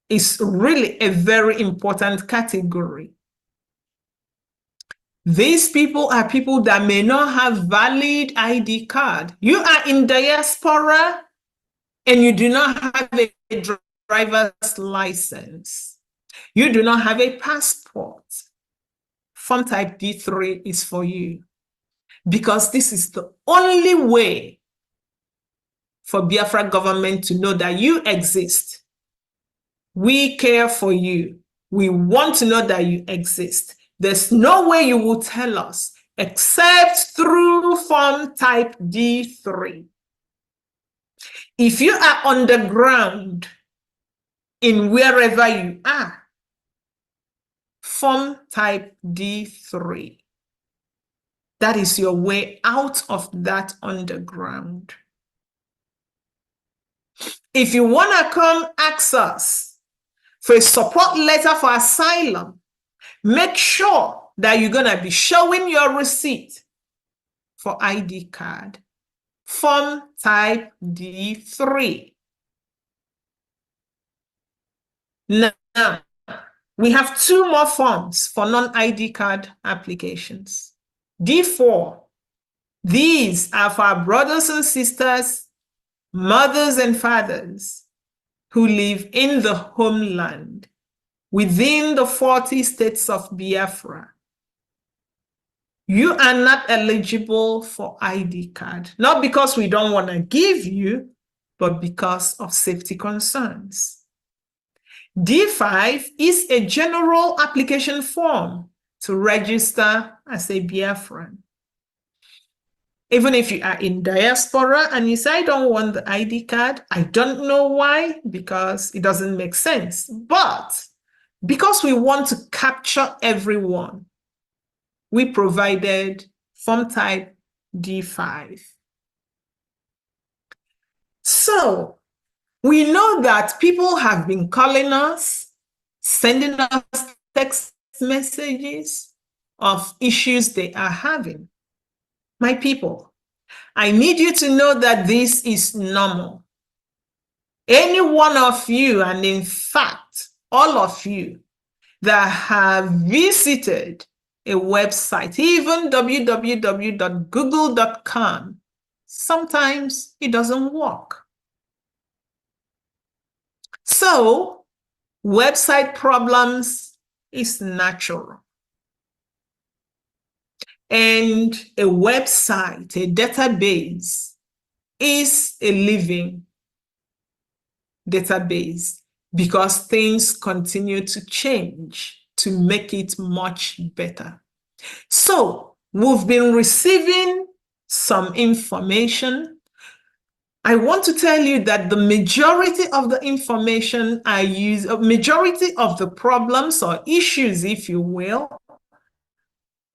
is really a very important category. These people are people that may not have valid ID card. You are in diaspora and you do not have a driver's license. You do not have a passport. Form type D3 is for you, because this is the only way for Biafra government to know that you exist. We care for you. We want to know that you exist. There's no way you will tell us except through form type D3. If you are underground in wherever you are, form type D3. That is your way out of that underground. If you want to come ask us for a support letter for asylum, make sure that you're going to be showing your receipt for ID card. Form type D3. Now, we have two more forms for non-ID card applications. D4. These are for our brothers and sisters, mothers and fathers who live in the homeland within the 40 states of Biafra. you are not eligible for ID card, not because we don't want to give you, but because of safety concerns. D5 is a general application form to register as a Biafran. Even if you are in diaspora and you say, I don't want the ID card, I don't know why, because it doesn't make sense. But because we want to capture everyone, we provided form type D5. So we know that people have been calling us, sending us text messages of issues they are having. My people, I need you to know that this is normal. Any one of you, and in fact, all of you that have visited a website, even www.google.com, sometimes it doesn't work. So, website problems is natural. And a website, a database, is a living database because things continue to change to make it much better. So, we've been receiving some information. I want to tell you that the majority of the information I use, a majority of the problems or issues, if you will,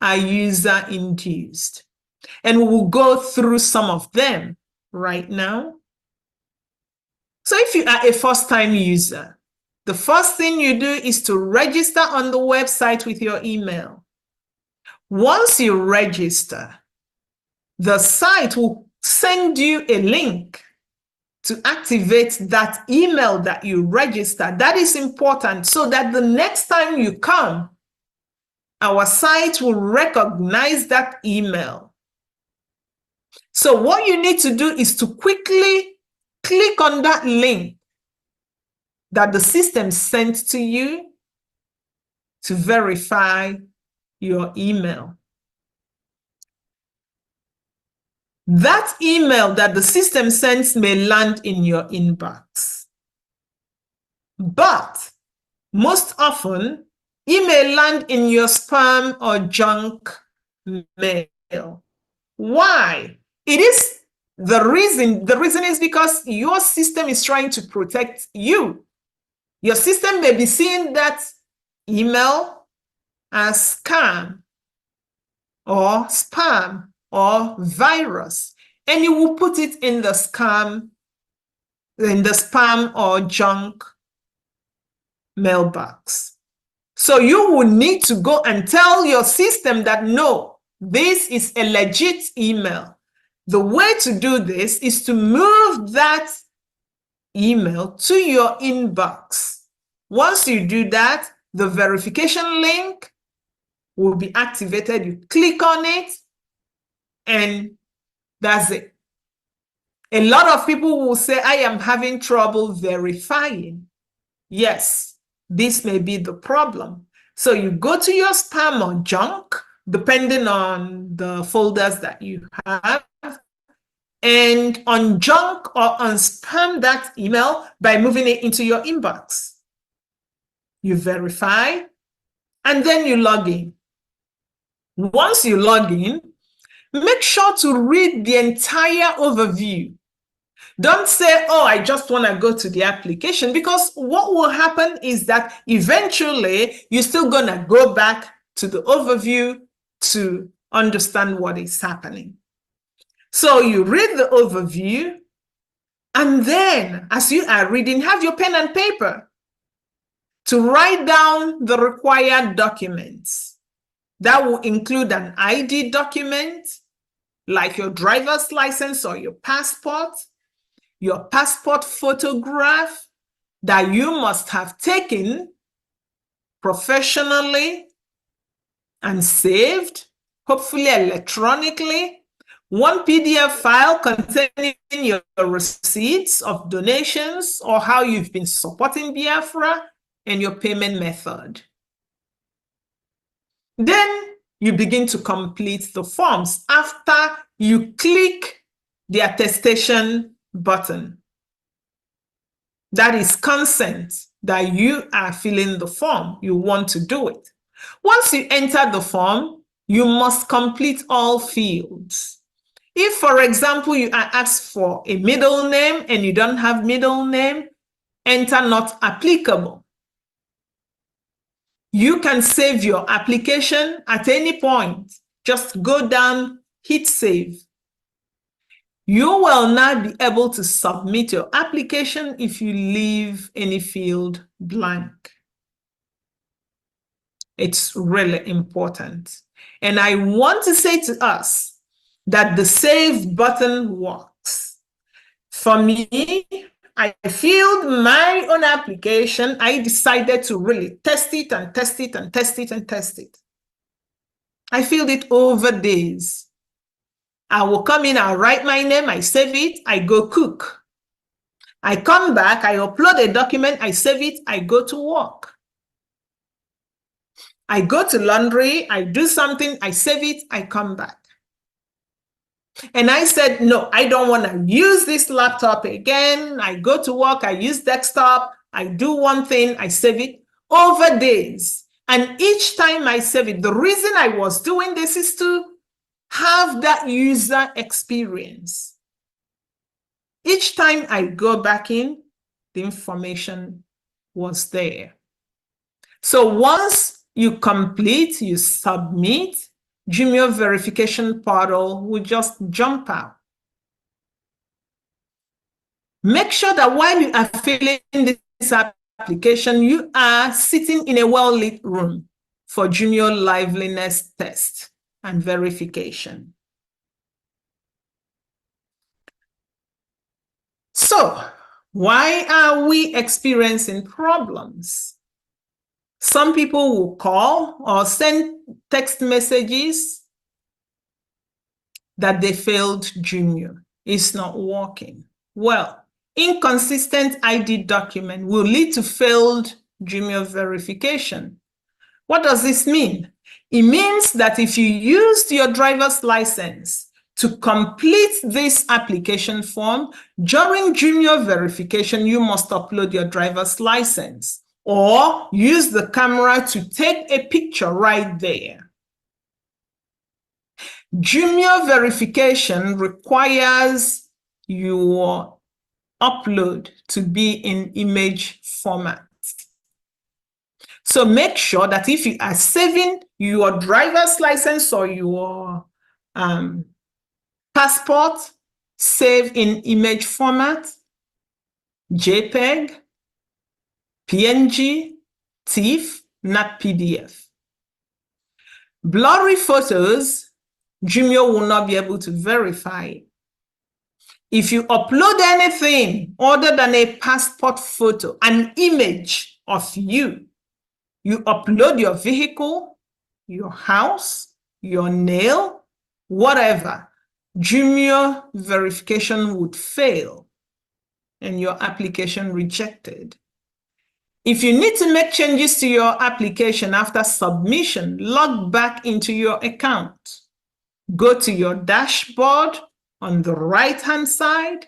are user-induced. And we will go through some of them right now. So if you are a first-time user, the first thing you do is to register on the website with your email. Once you register, the site will send you a link to activate that email that you register. That is important so that the next time you come, our site will recognize that email. So what you need to do is to quickly click on that link that the system sent to you to verify your email. That email that the system sends may land in your inbox. But most often, it may land in your spam or junk mail. Why? It is the reason is because your system is trying to protect you. Your system may be seeing that email as scam or spam or virus, and you will put it in the spam or junk mailbox. So you will need to go and tell your system that no, this is a legit email. The way to do this is to move that email to your inbox. Once you do that, the verification link will be activated. You click on it, and that's it. A lot of people will say, I am having trouble verifying. Yes, this may be the problem. So you go to your spam or junk, depending on the folders that you have, and on junk or on spam that email by moving it into your inbox. You verify, and then you log in. Once you log in, make sure to read the entire overview. Don't say, oh, I just want to go to the application, because what will happen is that eventually you're still going to go back to the overview to understand what is happening. So you read the overview, and then as you are reading, have your pen and paper to write down the required documents. That will include an ID document, like your driver's license or your passport photograph that you must have taken professionally and saved, hopefully electronically, one PDF file containing your receipts of donations or how you've been supporting Biafra and your payment method. Then you begin to complete the forms after you click the attestation button. That is consent that you are filling the form. You want to do it. Once you enter the form, you must complete all fields. If, for example, you are asked for a middle name and you don't have middle name, enter not applicable. You can save your application at any point. Just go down, hit save. You will not be able to submit your application if you leave any field blank. It's really important. And I want to say to us that the save button works. For me, I filled my own application. I decided to really test it and test it and test it and test it. I filled it over days. I will come in, I'll write my name, I save it, I go cook. I come back, I upload a document, I save it, I go to work. I go to laundry, I do something, I save it, I come back. And I said, no, I don't want to use this laptop again. I go to work, I use desktop, I do one thing, I save it over days. And each time I save it, the reason I was doing this is to have that user experience. Each time I go back in, the information was there. So once you complete, you submit, Jumio verification portal will just jump out. Make sure that while you are filling this application, you are sitting in a well-lit room for Jumio liveliness test and verification. So, why are we experiencing problems? Some people will call or send text messages that they failed Jumio. It's not working. Well, inconsistent ID document will lead to failed Jumio verification. What does this mean? It means that if you used your driver's license to complete this application form, during Jumio verification, you must upload your driver's license or use the camera to take a picture right there. Jumio verification requires your upload to be in image format. So make sure that if you are saving your driver's license or your passport, save in image format, JPEG, PNG, TIFF, not PDF. Blurry photos, Jumio will not be able to verify. If you upload anything other than a passport photo, an image of you, you upload your vehicle, your house, your nail, whatever, Jumio verification would fail and your application rejected. If you need to make changes to your application after submission, log back into your account. Go to your dashboard on the right-hand side,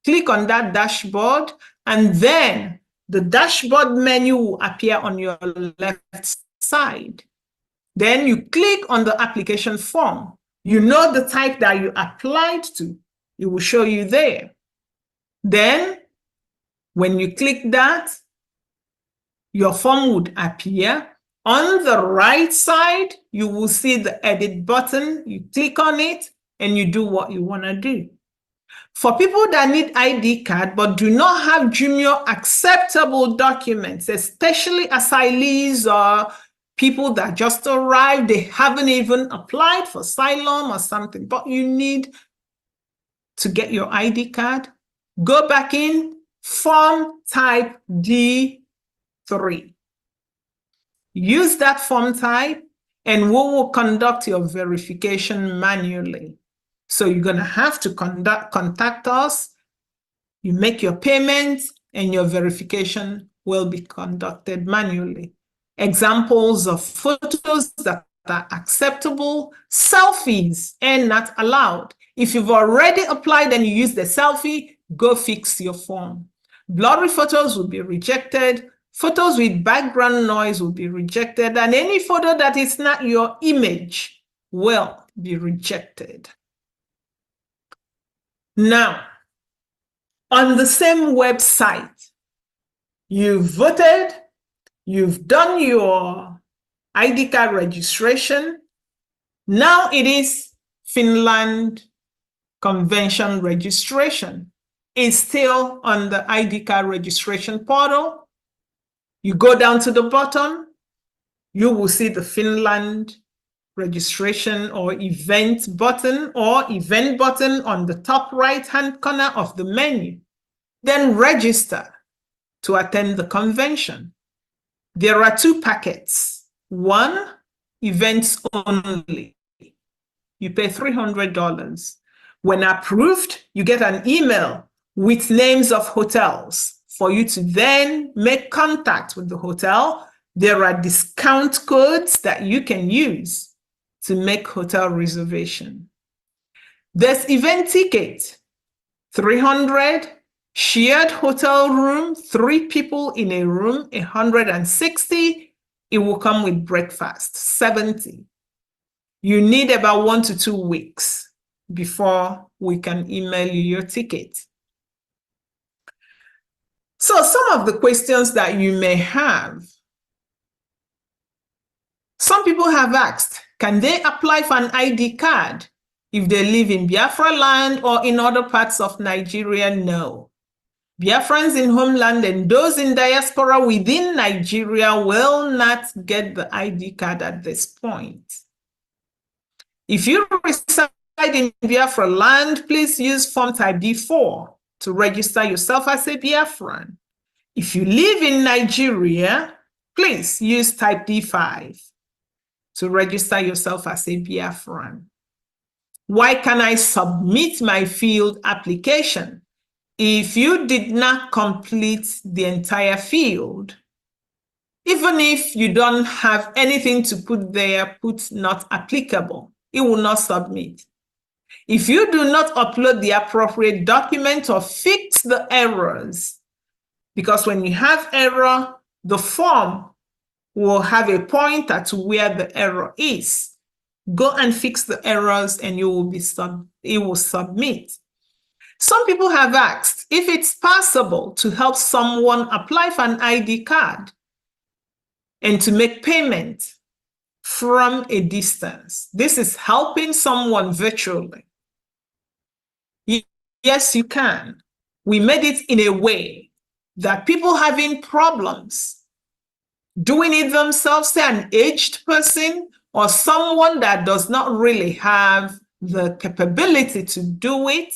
click on that dashboard, and then the dashboard menu will appear on your left side. Then you click on the application form. You know the type that you applied to. It will show you there. Then, when you click that, your form would appear. On the right side, you will see the edit button. You click on it and you do what you want to do. For people that need ID card but do not have Jumio acceptable documents, especially asylees or people that just arrived, they haven't even applied for asylum or something, but you need to get your ID card, go back in, form type D3. Use that form type and we will conduct your verification manually. So you're going to have to contact us, you make your payments, and your verification will be conducted manually. Examples of photos that are acceptable. Selfies are not allowed. If you've already applied and you use the selfie, go fix your form. Blurry photos will be rejected. Photos with background noise will be rejected. And any photo that is not your image will be rejected. Now, on the same website, you've voted, you've done your ID card registration. Now it is Finland Convention registration. It's still on the ID card registration portal. You go down to the bottom, you will see the Finland registration or event button on the top right-hand corner of the menu. Then register to attend the convention. There are 2 packets. One, events only. You pay $300. When approved, you get an email with names of hotels for you to then make contact with the hotel. There are discount codes that you can use to make hotel reservation. There's event ticket, $300, shared hotel room, 3 people in a room, $160. It will come with breakfast, $70. You need about 1 to 2 weeks before we can email you your ticket. So some of the questions that you may have. Some people have asked, can they apply for an ID card if they live in Biafra land or in other parts of Nigeria? No. Biafrans in homeland and those in diaspora within Nigeria will not get the ID card at this point. If you reside in Biafra land, please use Form Type D4 to register yourself as a Biafran. If you live in Nigeria, please use Type D5 to register yourself as a Biafran. Why can I submit my field application? If you did not complete the entire field, even if you don't have anything to put there, put not applicable, it will not submit. If you do not upload the appropriate document or fix the errors, because when you have error, the form will have a pointer to where the error is. Go and fix the errors and it will submit. Some people have asked if it's possible to help someone apply for an ID card and to make payment from a distance. This is helping someone virtually. Yes, you can. We made it in a way that people having problems doing it themselves, say an aged person or someone that does not really have the capability to do it,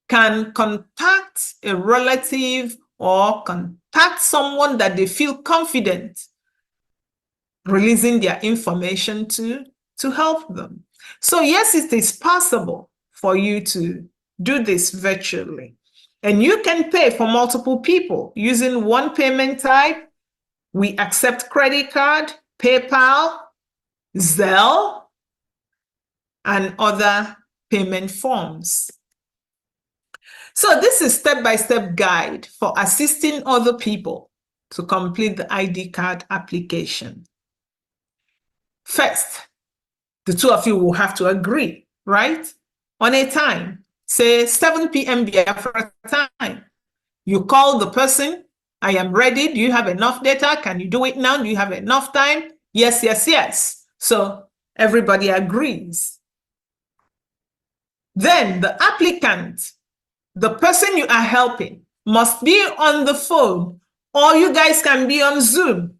can contact a relative or contact someone that they feel confident releasing their information to help them. So yes, it is possible for you to do this virtually. And you can pay for multiple people using one payment type. We accept credit card, PayPal, Zelle, and other payment forms. So this is step-by-step guide for assisting other people to complete the ID card application. First, the 2 of you will have to agree, right? On a time, say 7 p.m. Biafra time. You call the person, I am ready. Do you have enough data? Can you do it now? Do you have enough time? Yes, yes, yes. So everybody agrees. Then the applicant, the person you are helping, must be on the phone, or you guys can be on Zoom,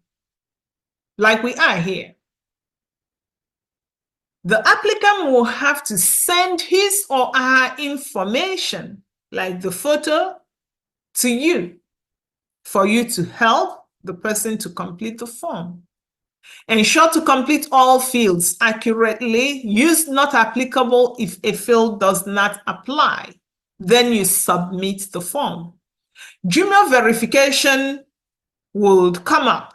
like we are here. The applicant will have to send his or her information, like the photo, to you for you to help the person to complete the form. Ensure to complete all fields accurately. Use not applicable if a field does not apply. Then you submit the form. Gmail verification would come up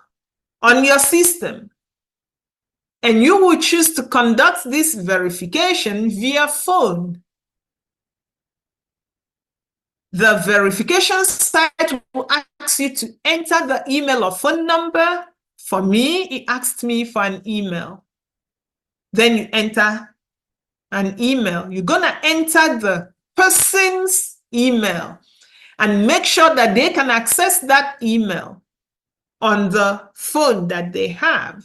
on your system. And you will choose to conduct this verification via phone. The verification site will ask you to enter the email or phone number. For me, it asked me for an email. Then you enter an email. You're going to enter the person's email and make sure that they can access that email on the phone that they have.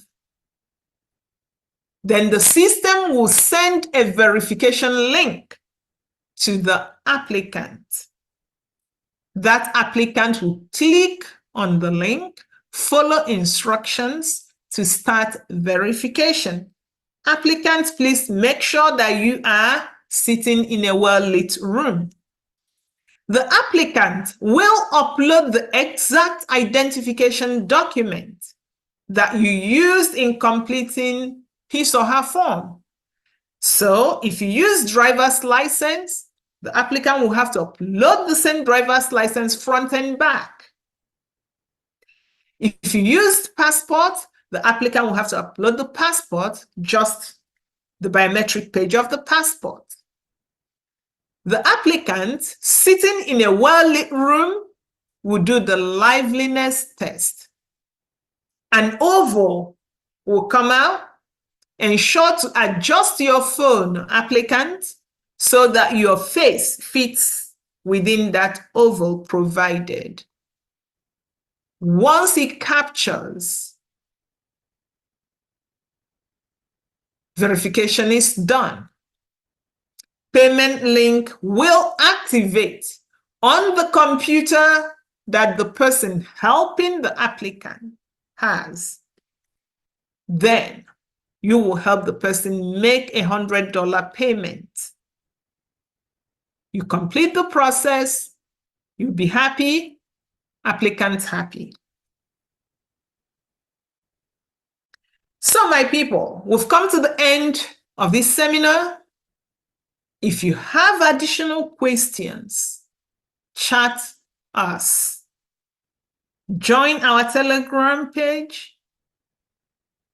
Then the system will send a verification link to the applicant. That applicant will click on the link, follow instructions to start verification. Applicants, please make sure that you are sitting in a well-lit room. The applicant will upload the exact identification document that you used in completing his or her form. So if you use driver's license, the applicant will have to upload the same driver's license front and back. If you used passport, the applicant will have to upload the passport, just the biometric page of the passport. The applicant sitting in a well-lit room will do the liveliness test. An oval will come out. Ensure to adjust your phone, applicant, so that your face fits within that oval provided. Once it captures, verification is done. Payment link will activate on the computer that the person helping the applicant has. Then you will help the person make $100 payment. You complete the process, you'll be happy, applicant's happy. So my people, we've come to the end of this seminar. If you have additional questions, chat us. Join our Telegram page.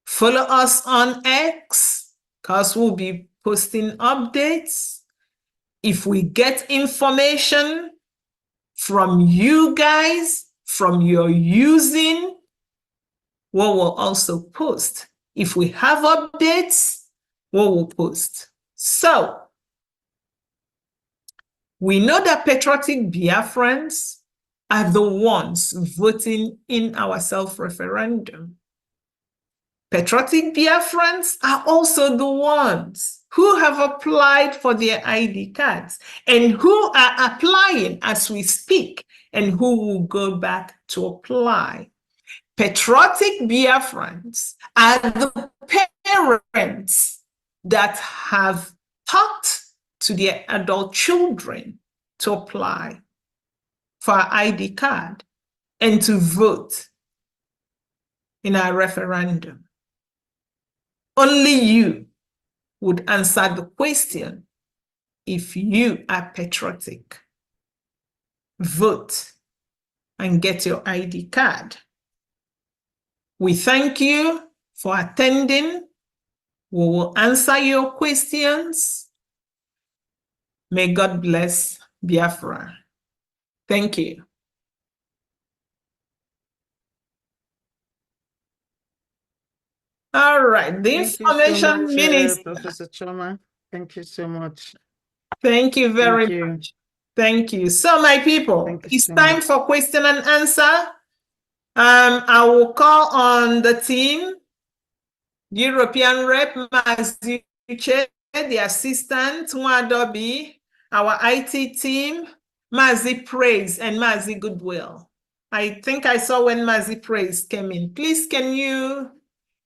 Follow us on X, because we'll be posting updates. If we get information from you guys, from your using, we will also post. If we have updates, we will post. So, we know that patriotic Biafrans are the ones voting in our self-referendum. Patriotic Biafrans are also the ones who have applied for their ID cards and who are applying as we speak and who will go back to apply. Patriotic Biafrans are the parents that have talked to their adult children to apply for our ID card and to vote in our referendum. Only you would answer the question if you are patriotic. Vote and get your ID card. We thank you for attending. We will answer your questions. May God bless Biafra. Thank you. All right, the information minister. Professor Choma. Thank you so much. Thank you very much. Thank you. So, my people, it's time for question and answer. I will call on the team, European Rep, Mazi Uche, the assistant, Mwadobi, our IT team, Mazi Praise, and Mazi Goodwill. I think I saw when Mazi Praise came in. Please, can you,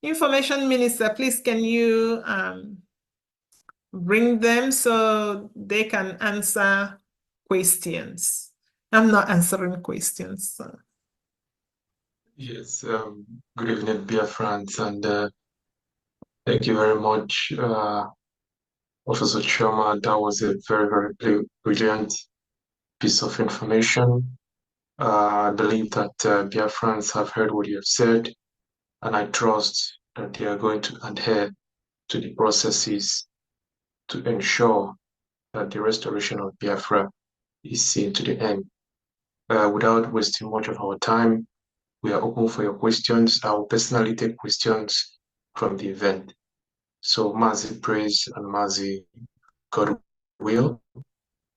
Information Minister, please, can you bring them so they can answer questions? I'm not answering questions. So. Yes, good evening, Biafrans, and thank you very much, Professor Choma. That was a very, very brilliant piece of information. I believe that Biafrans have heard what you have said, and I trust and they are going to adhere to the processes to ensure that the restoration of Biafra is seen to the end. Without wasting much of our time, we are open for your questions. I will personally take questions from the event. So Mazi Praise and Mazi Godwill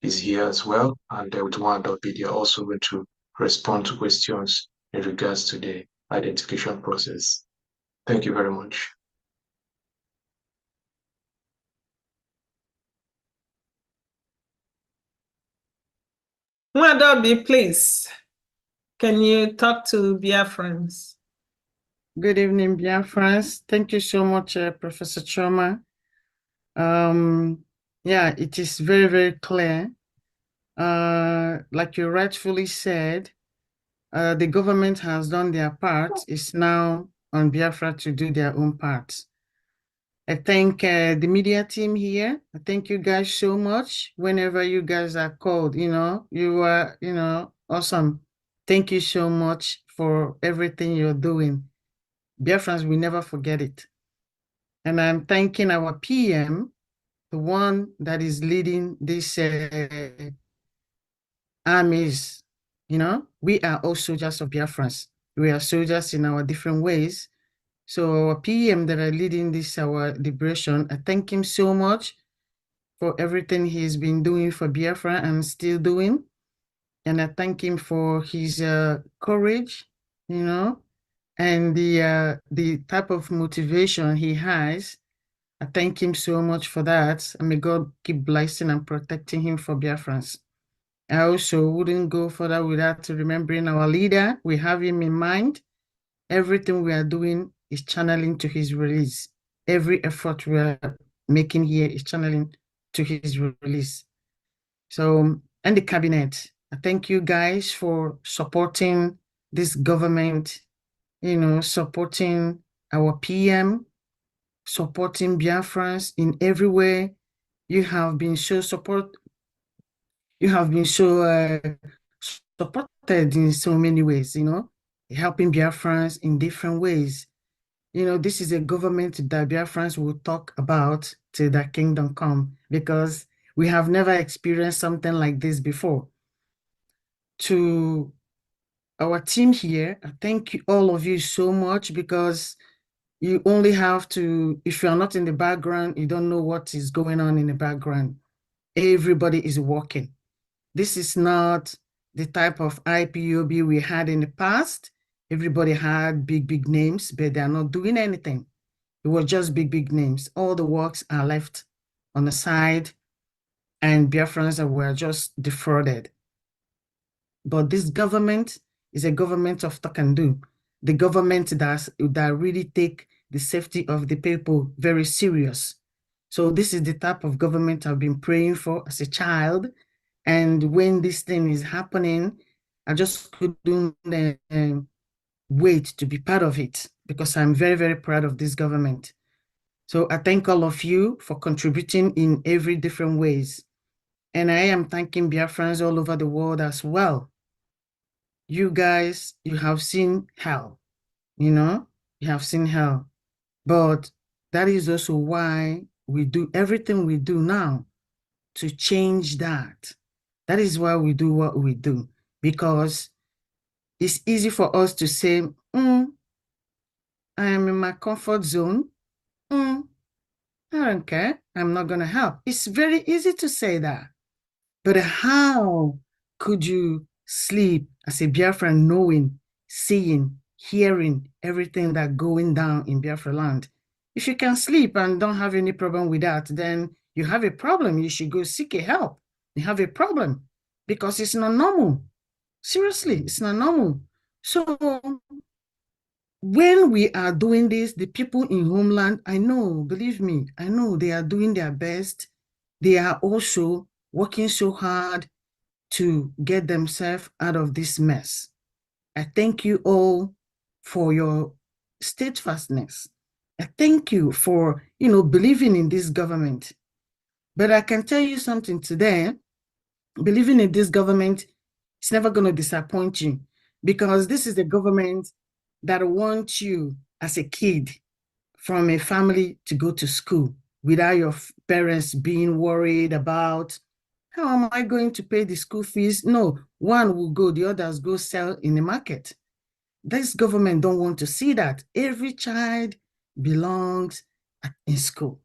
is here as well, and with one they are also going to respond to questions in regards to the identification process. Thank you very much. Nwadobi, please, can you talk to Biafrans? Good evening, Biafrans. Thank you so much, Professor Choma. Yeah, it is very, very clear. Like you rightfully said, the government has done their part. It's now on Biafra to do their own part. I thank the media team here. I thank you guys so much. Whenever you guys are called, you are, awesome. Thank you so much for everything you're doing. Biafrans, we never forget it. And I'm thanking our PM, the one that is leading this armies. We are all soldiers of Biafrans. We are soldiers in our different ways. So our PM that are leading this, our liberation, I thank him so much for everything he's been doing for Biafra and still doing. And I thank him for his courage, and the type of motivation he has. I thank him so much for that. And may God keep blessing and protecting him for Biafrans. I also wouldn't go further without remembering our leader. We have him in mind. Everything we are doing is channeling to his release. Every effort we are making here is channeling to his release. So, and the cabinet, I thank you guys for supporting this government, supporting our PM, supporting Biafrans in every way. You have been so supported in so many ways, helping Biafrans in different ways. This is a government that Biafrans will talk about till the kingdom come, because we have never experienced something like this before. To our team here, I thank you, all of you so much, because you only have to, if you're not in the background, you don't know what is going on in the background. Everybody is working. This is not the type of IPOB we had in the past. Everybody had big, big names, but they're not doing anything. It was just big, big names. All the works are left on the side, and Biafrans were just defrauded. But this government is a government of talk and do. The government that really take the safety of the people very serious. So this is the type of government I've been praying for as a child. And when this thing is happening, I just couldn't wait to be part of it, because I'm very, very proud of this government. So I thank all of you for contributing in every different ways. And I am thanking Biafrans all over the world as well. You guys, you have seen hell, you have seen hell. But that is also why we do everything we do now to change that. That is why we do what we do, because it's easy for us to say, I am in my comfort zone. I don't care. I'm not going to help. It's very easy to say that. But how could you sleep as a Biafran, knowing, seeing, hearing everything that's going down in Biafra land? If you can sleep and don't have any problem with that, then you have a problem. You should go seek a help. You have a problem, because it's not normal. Seriously, it's not normal. So when we are doing this, the people in homeland, I know, believe me, I know they are doing their best. They are also working so hard to get themselves out of this mess. I thank you all for your steadfastness. I thank you for, believing in this government. But I can tell you something today, believing in this government, it's never going to disappoint you, because this is the government that wants you as a kid from a family to go to school without your parents being worried about, how am I going to pay the school fees? No, one will go, the others go sell in the market. This government don't want to see that. Every child belongs in school.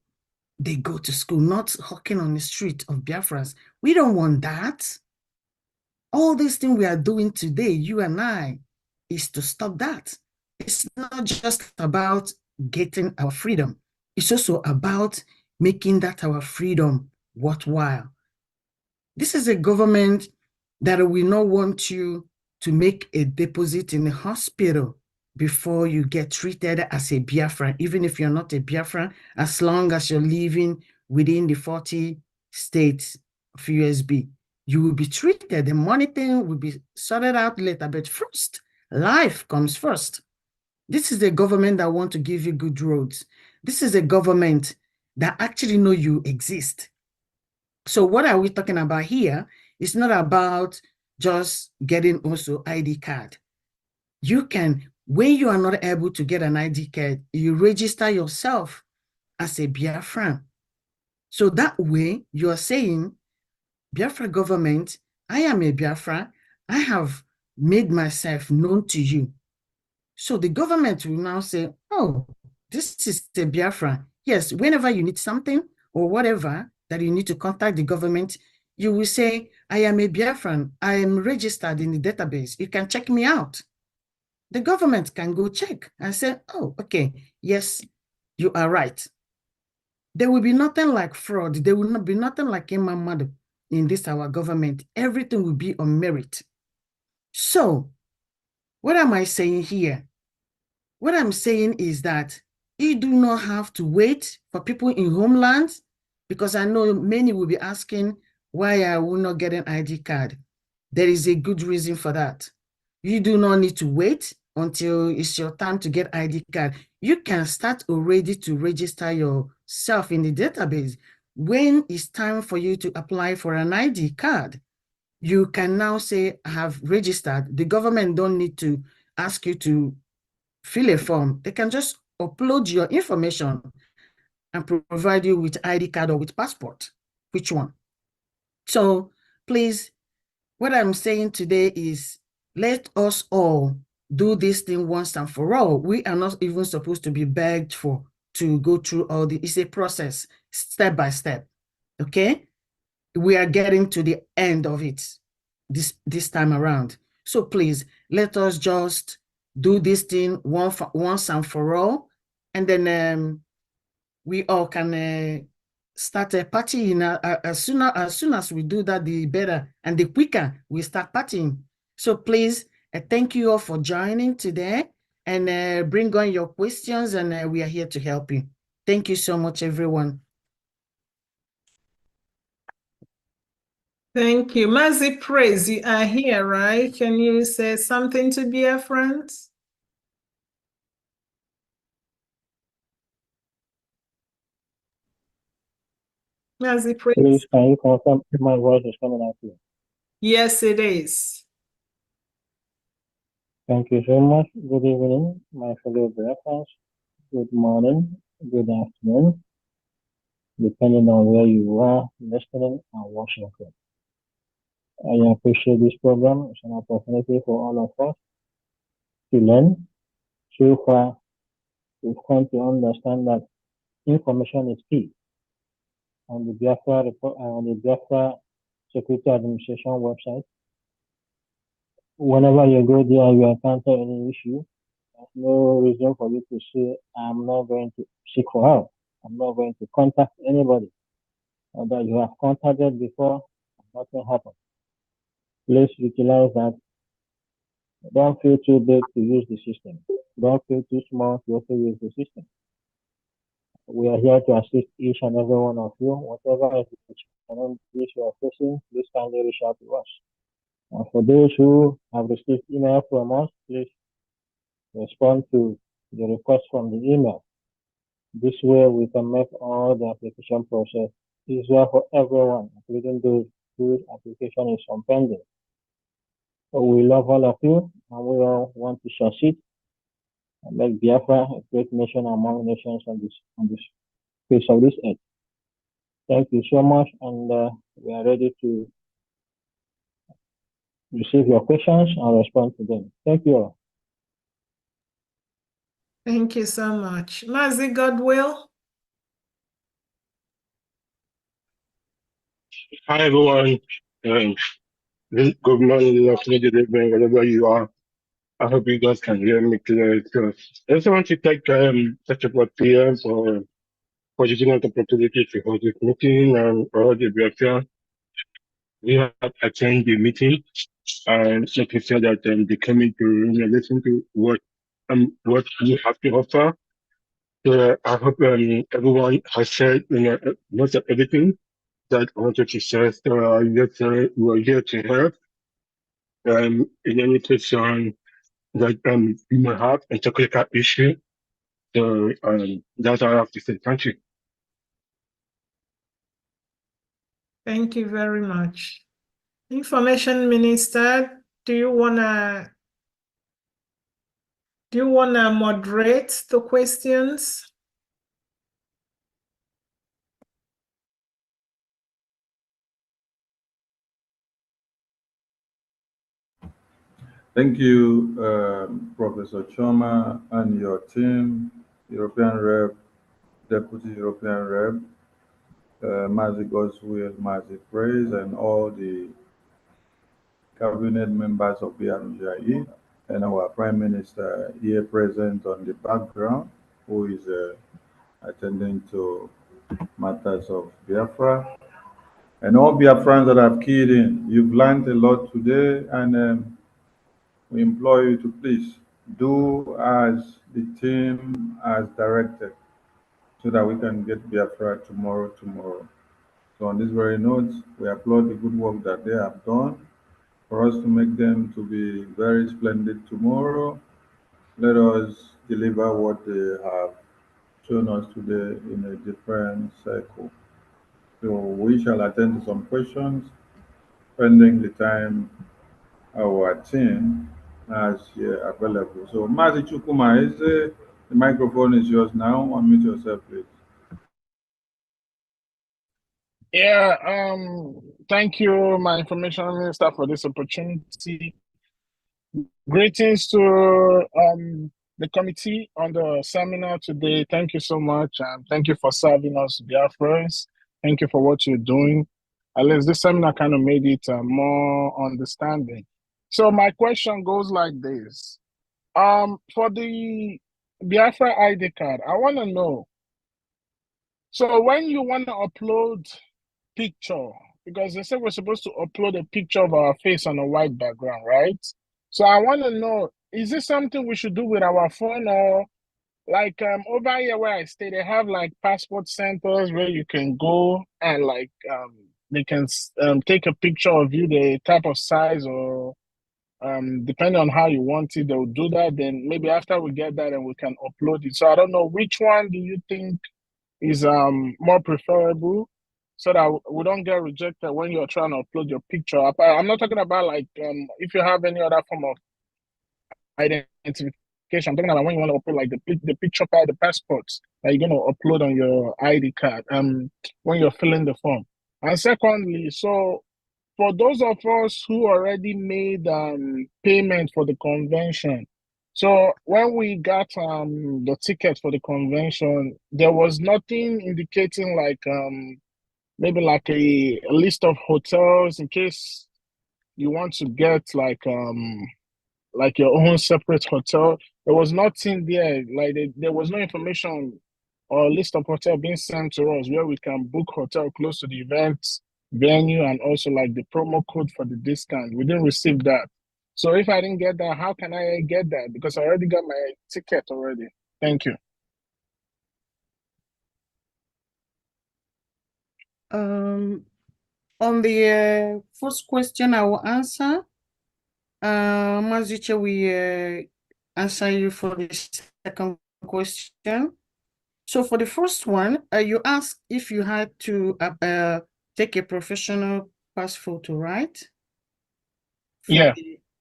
They go to school, not hawking on the street of Biafrans. We don't want that. All these things we are doing today, you and I, is to stop that. It's not just about getting our freedom. It's also about making that our freedom worthwhile. This is a government that will not want you to make a deposit in a hospital before you get treated as a Biafran, even if you're not a Biafran, as long as you're living within the 40 states of USB. You will be treated. The money thing will be sorted out later, but first, life comes first. This is a government that wants to give you good roads. This is a government that actually know you exist. So what are we talking about here? It's not about just getting also ID card. You can, when you are not able to get an ID card, you register yourself as a Biafran. So that way you are saying, Biafra government, I am a Biafra. I have made myself known to you. So the government will now say, oh, this is the Biafra. Yes, whenever you need something or whatever that you need to contact the government, you will say, I am a Biafran. I am registered in the database. You can check me out. The government can go check and say, oh, okay, yes, you are right. There will be nothing like fraud. There will not be nothing like Imamadu in this, our government. Everything will be on merit. So what am I saying here? What I'm saying is that you do not have to wait for people in homelands, because I know many will be asking, why are we not getting ID card? There is a good reason for that. You do not need to wait until it's your time to get ID card. You can start already to register yourself in the database. When it's time for you to apply for an ID card, you can now say, I have registered. The government don't need to ask you to fill a form. They can just upload your information and provide you with ID card or with passport. Which one? So please, what I'm saying today is, let us all do this thing once and for all. We are not even supposed to be begged for to go through all the, it's a process, step by step, okay? We are getting to the end of it this time around. So please, let us just do this thing once and for all, and then we all can start a party. As soon as we do that, the better and the quicker we start partying. So please, thank you all for joining today, and bring on your questions, and we are here to help you. Thank you so much, everyone. Thank you. Mazi Praise, you are here, right? Can you say something to Biafrans? Mazi Praise. Please, can you confirm if my voice is coming out here? Yes, it is. Thank you so much. Good evening, my fellow Biafrans. Good morning, good afternoon, depending on where you are listening and watching from. I appreciate this program. It's an opportunity for all of us to learn. So far, we've come to understand that information is key. On the Biafra report, on the Biafra Security Administration website, whenever you go there, you encounter any issue, there's no reason for you to say, I'm not going to seek for help. I'm not going to contact anybody. Or that you have contacted before, nothing happened. Please utilize that. Don't feel too big to use the system. Don't feel too small to also use the system. We are here to assist each and every one of you. Whatever challenges you are facing, please kindly reach out to us. And for those who have received email from us, please respond to the request from the email. This way we can make all the application process easier for everyone, including those whose application is on pending. So we love all of you, and we all want to succeed. and make Biafra a great nation among nations on this face of this earth. Thank you so much, and we are ready to receive your questions and respond to them. Thank you all. Thank you so much. Mazi Godwill. Hi everyone. Good morning, good afternoon, good evening, wherever you are. I hope you guys can hear me clearly. So I just want to take such a PM for giving us the opportunity to hold this meeting and all the Biafra. We have attended the meeting and like you said that they came in to listen to what you have to offer. So I hope everyone has said most of everything that I wanted to say. So we're here to help. In any question that you might have a technical issue. So that's all I have to say. Thank you. Thank you very much. Information Minister, do you wanna moderate the questions? Thank you, Professor Choma and your team, European Rep, Deputy European Rep, Mazi Goswill, Mazi Praise, and all the cabinet members of BRGIE, and our Prime Minister here present on the background, who is attending to matters of Biafra. And all Biafrans that have keyed in, you've learned a lot today, and we implore you to please do as the team has directed so that we can get Biafra tomorrow. So on this very note, we applaud the good work that they have done for us to make them to be very splendid tomorrow. Let us deliver what they have shown us today in a different cycle. So we shall attend to some questions pending the time our team has here available. So Mazi Chukuma, the microphone is yours now. Unmute yourself, please. Yeah, thank you, my information minister, for this opportunity. Greetings to the committee on the seminar today. Thank you so much, and thank you for serving us, Biafrans. Thank you for what you're doing. At least this seminar kind of made it more understanding. So my question goes like this. For the Biafra ID card, I want to know, so when you want to upload picture, because they said we're supposed to upload a picture of our face on a white background, right? So I want to know, is this something we should do with our phone, or like over here where I stay, they have like passport centers where you can go and like they can take a picture of you, the type of size, or depending on how you want it, they'll do that. Then maybe after we get that, and we can upload it. So I don't know, which one do you think is more preferable, so that we don't get rejected when you're trying to upload your picture? I'm not talking about like if you have any other form of identification. I'm talking about when you want to upload like the picture part, the passports that you're going to upload on your ID card when you're filling the form. And secondly, so for those of us who already made payment for the convention, so when we got the ticket for the convention, there was nothing indicating like maybe like a list of hotels in case you want to get like your own separate hotel. There was nothing there. Like there was no information or list of hotel being sent to us where we can book hotel close to the event venue, and also like the promo code for the discount. We didn't receive that. So if I didn't get that, how can I get that? Because I already got my ticket already. Thank you. On the first question, I will answer. Mazuche, we answer you for the second question. So for the first one, you asked if you had to take a professional pass photo, right? Yeah.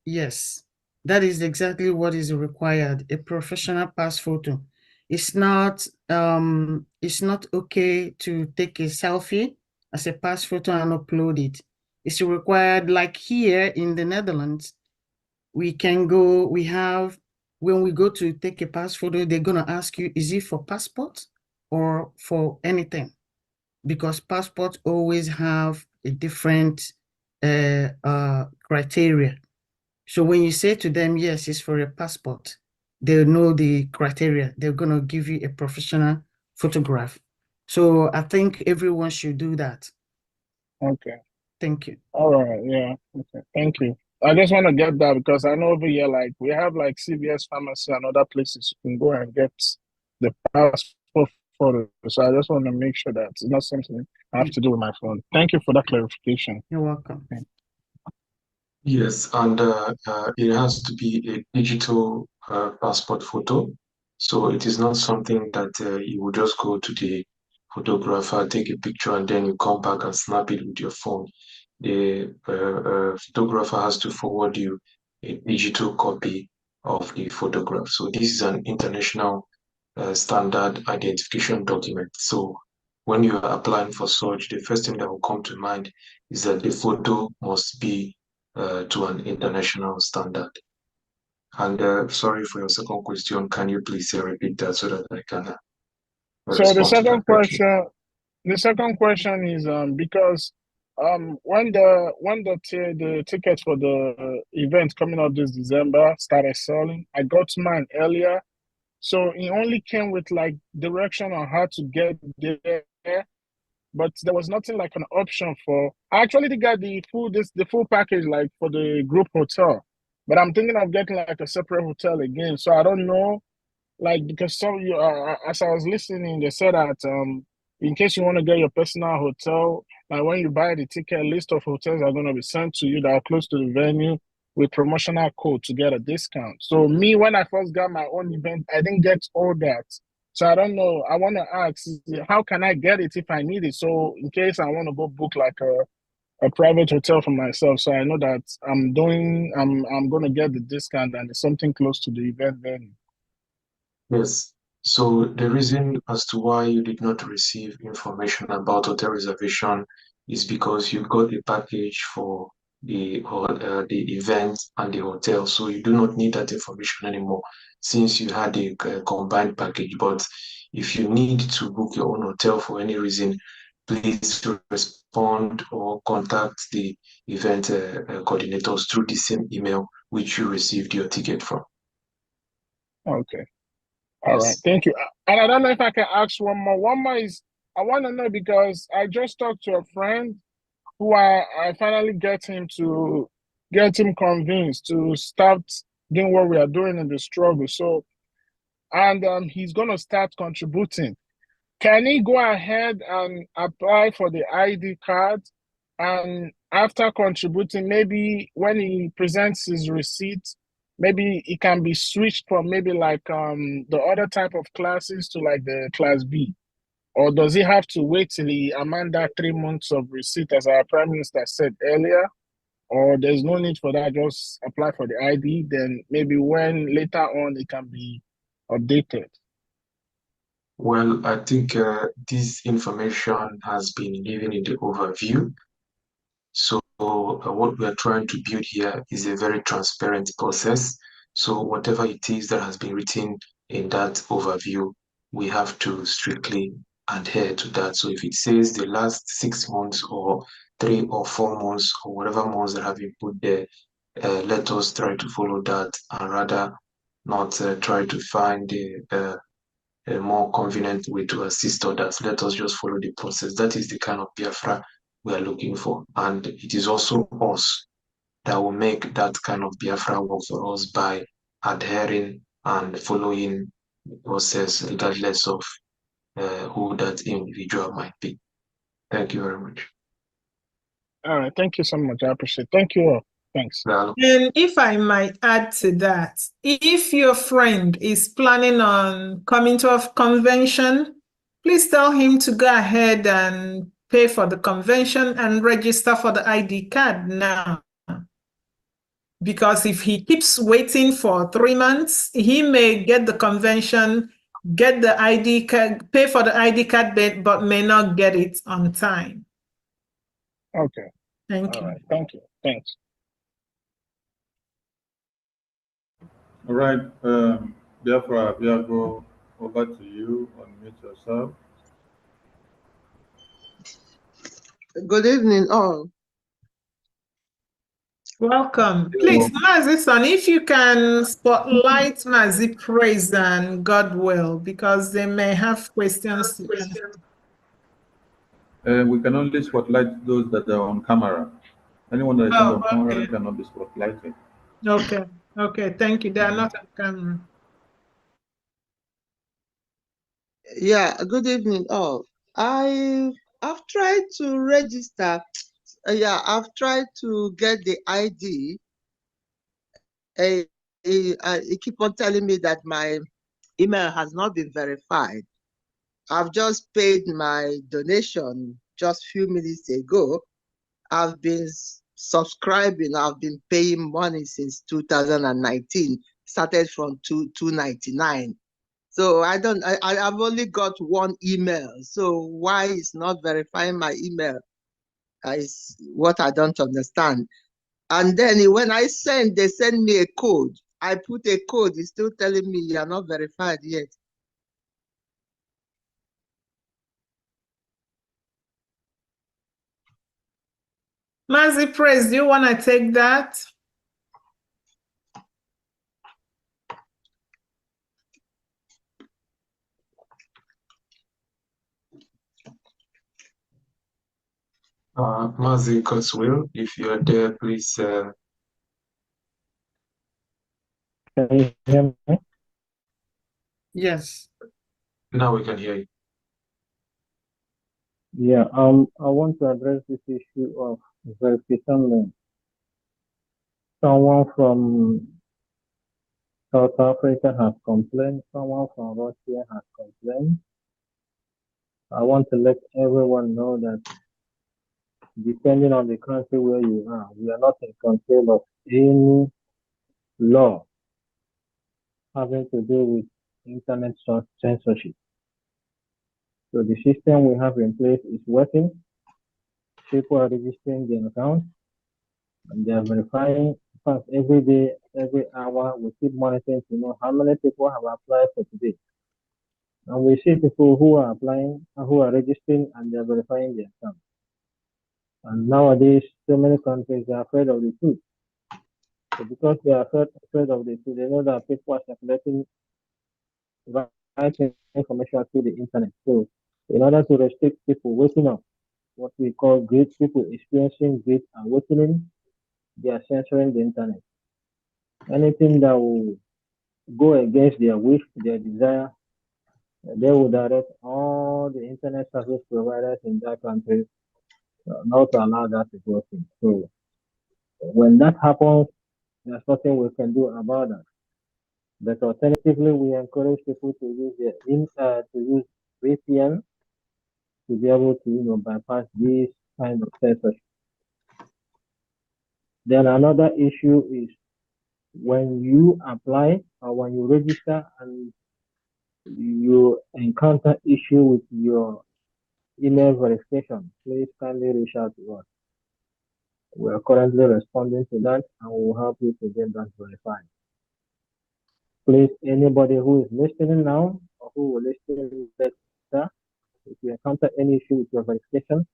Yes, That is exactly what is required, a professional pass photo. It's not okay to take a selfie as a pass photo and upload it. It's required, like here in the Netherlands, when we go to take a pass photo, they're gonna ask you, is it for passport or for anything? Because passports always have a different criteria. So when you say to them, yes, it's for a passport, they'll know the criteria. They're going to give you a professional photograph. So I think everyone should do that. Okay. Thank you. All right. Yeah. Okay. Thank you. I just want to get that because I know over here, like we have like CVS pharmacy and other places you can go and get the passport photo. So I just want to make sure that it's not something I have to do with my phone. Thank you for that clarification. You're welcome. Okay. Yes, and it has to be a digital passport photo. So it is not something that you would just go to the photographer, take a picture, and then you come back and snap it with your phone. The photographer has to forward you a digital copy of the photograph. So this is an international standard identification document. So when you are applying for such, the first thing that will come to mind is that the photo must be to an international standard. And sorry for your second question. Can you please repeat that so that I can So respond to that? Thank you. the second question is because when the tickets for the event coming up this December started selling, I got mine earlier. So it only came with like direction on how to get there, but there was nothing like an option for. I actually did get the full package like for the group hotel, but I'm thinking of getting like a separate hotel again. So I don't know, like because some you as I was listening, they said that in case you want to get your personal hotel, like when you buy the ticket, list of hotels are going to be sent to you that are close to the venue with promotional code to get a discount. So me, when I first got my own event, I didn't get all that. So I don't know. I want to ask, how can I get it if I need it? So in case I want to go book like a private hotel for myself, so I know that I'm going to get the discount and it's something close to the event venue. Yes. So the reason as to why you did not receive information about hotel reservation is because you got a package for the event and the hotel. So you do not need that information anymore since you had a combined package. But if you need to book your own hotel for any reason, please respond or contact the event coordinators through the same email which you received your ticket from. Okay. All right. Yes. Thank you. And I don't know if I can ask one more. One more is I want to know because I just talked to a friend who I finally get him convinced to start doing what we are doing in the struggle. So, and he's going to start contributing. Can he go ahead and apply for the ID card? And after contributing, maybe when he presents his receipt, maybe it can be switched from maybe like the other type of classes to like the class B. Or does he have to wait till he amend that 3 months of receipt as our Prime Minister said earlier? Or there's no need for that, just apply for the ID, then maybe when later on it can be updated. Well, I think this information has been given in the overview. So what we are trying to build here is a very transparent process. So whatever it is that has been written in that overview, we have to strictly adhere to that. So if it says the last 6 months or 3 or 4 months or whatever months that have been put there, let us try to follow that and rather not try to find a more convenient way to assist others. Let us just follow the process. That is the kind of BIAFRA we are looking for. And it is also us that will make that kind of BIAFRA work for us by adhering and following the process regardless of who that individual might be. Thank you very much. All right. Thank you so much. I appreciate it. Thank you all. Thanks. Well, And if I might add to that, if your friend is planning on coming to a convention, please tell him to go ahead and pay for the convention and register for the ID card now. because if he keeps waiting for 3 months, he may get the convention, get the ID card, pay for the ID card, but may not get it on time. Okay. Thank All you. right. Thank you. Thanks. All right, Biafra, Biago, over to you. Unmute yourself. Good evening, all. Welcome. Please, Mazi Son, if you can spotlight Mazi Praise and God will, because they may have questions to ask. We can only spotlight those that are on camera. Anyone that is not on camera Okay. cannot be spotlighted. Okay. Okay. Thank you. They are not on camera. Yeah, good evening, all. I've tried to register. I've tried to get the ID. It keep on telling me that my email has not been verified. I've just paid my donation just few minutes ago. I've been subscribing. I've been paying money since 2019. Started from 299. So I've only got one email. So why is not verifying my email is what I don't understand. And then when I send, they send me a code. I put a code, it's still telling me you're not verified yet. Mazi Praise, do you want to take that? Mazi Godswill, if you are there, please. Can you hear me? Yes. Now we can hear you. Yeah, I want to address this issue of verification link. Someone from South Africa has complained, someone from Russia has complained. I want to let everyone know that depending on the country where you are, we are not in control of any law having to do with internet censorship. So the system we have in place is working. People are registering their accounts and they are verifying. In fact, every day, every hour, we keep monitoring to know how many people have applied for today. And we see people who are applying, who are registering, and they are verifying their accounts. And nowadays, so many countries are afraid of the truth. So because they are afraid of the truth, they know that people are circulating right information through the internet. So in order to restrict people waking up, what we call great people experiencing great awakening, they are censoring the internet. Anything that will go against their wish, their desire, they will direct all the internet service providers in that country not to allow that to go through. So when that happens, there's nothing we can do about that. But alternatively, we encourage people to use to use VPN to be able to bypass these kind of censorship. Then another issue is when you apply or when you register and you encounter issue with your email verification, please kindly reach out to us. We are currently responding to that and we will help you to get that verified. Please, anybody who is listening now or who will listen later, if you encounter any issue with your verification,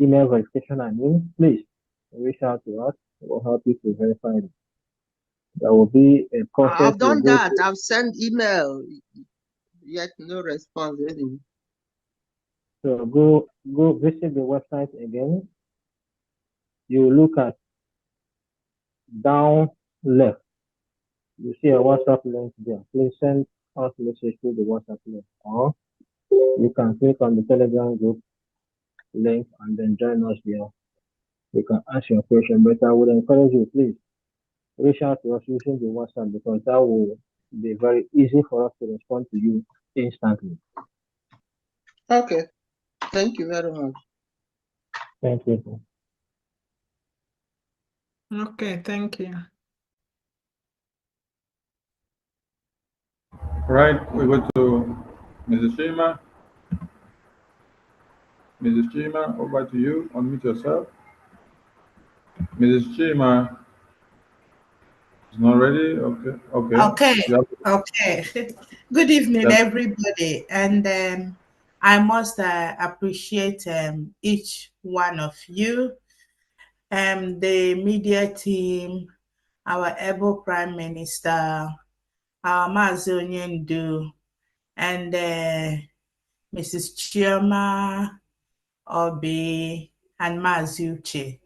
email verification, please reach out to us. We'll help you to verify it. There will be a process. I've done that. I've sent email, yet no response. Anyway. So go visit the website again. You look at down left. You see a WhatsApp link there. Please send us a message through the WhatsApp link, or you can click on the Telegram group link and then join us there. You can ask your question, but I would encourage you, please reach out to us using the WhatsApp because that will be very easy for us to respond to you instantly. Okay. Thank you very much. Thank you. Okay, thank you. All right, we go to Mrs. Chima. Mrs. Chima, over to you. Unmute yourself. Mrs. Chima is not ready. Okay. Okay. Okay, You have, okay. Good evening, yes. everybody. And I must appreciate each one of you, the media team, our able Prime Minister, our Mazi Onyendu, and Mrs. Chioma Obi, and Mazi Uche.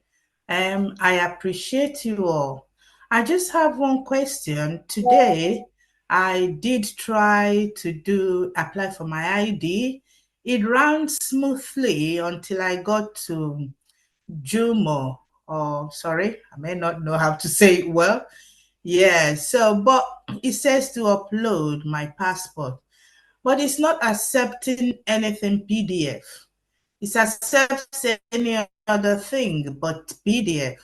I appreciate you all. I just have one question. Today, I did try to apply for my ID. It ran smoothly until I got to Jumo. Oh, sorry, I may not know how to say it well. Yeah, so, but it says to upload my passport, but it's not accepting anything PDF. It accepts any other thing but PDF.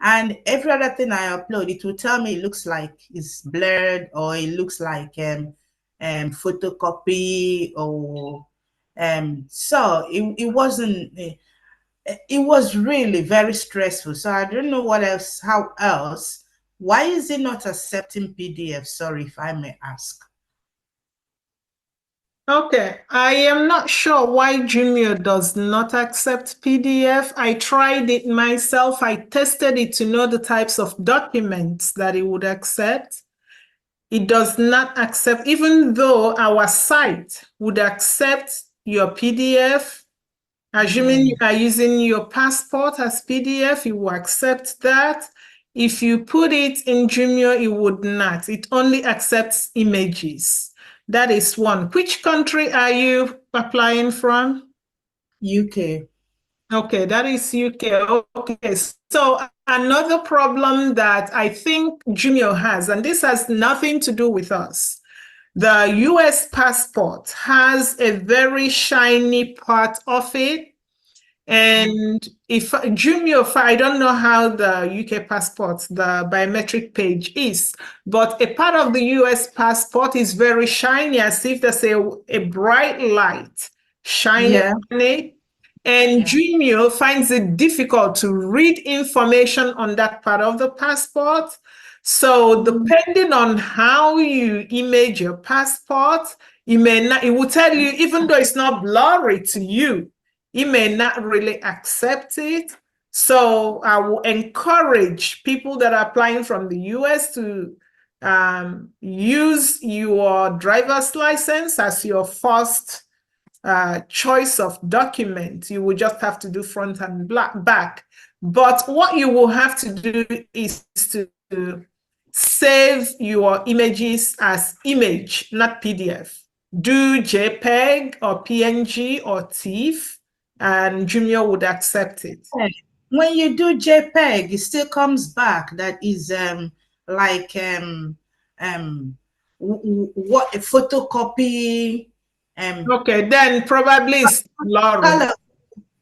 And every other thing I upload, it will tell me it looks like it's blurred, or it looks like photocopy, or so it wasn't. It was really very stressful. So I don't know what else. How else? Why is it not accepting PDF? Sorry, if I may ask. Okay, I am not sure why Jumio does not accept PDF. I tried it myself. I tested it to know the types of documents that it would accept. It does not accept, even though our site would accept your PDF. Assuming you are using your passport as PDF, it will accept that. If you put it in Jumio, it would not. It only accepts images. That is one. Which country are you applying from? UK. Okay, that is UK. Okay, so another problem that I think Jumio has, and this has nothing to do with us, the US passport has a very shiny part of it. And if Jumio, I don't know how the UK passport, the biometric page is, but a part of the US passport is very shiny, as if there's a bright light shining on it. And Jumio finds it difficult to read information on that part of the passport. So depending on how you image your passport, it may not, it will tell you, even though it's not blurry to you, it may not really accept it. So I will encourage people that are applying from the US to use your driver's license as your first choice of document. You will just have to do front and back. But what you will have to do is to save your images as image, not PDF. Do JPEG or PNG or TIFF, and Jumio would accept it. When you do JPEG, it still comes back that is like what a photocopy. Okay, then probably it's blurry.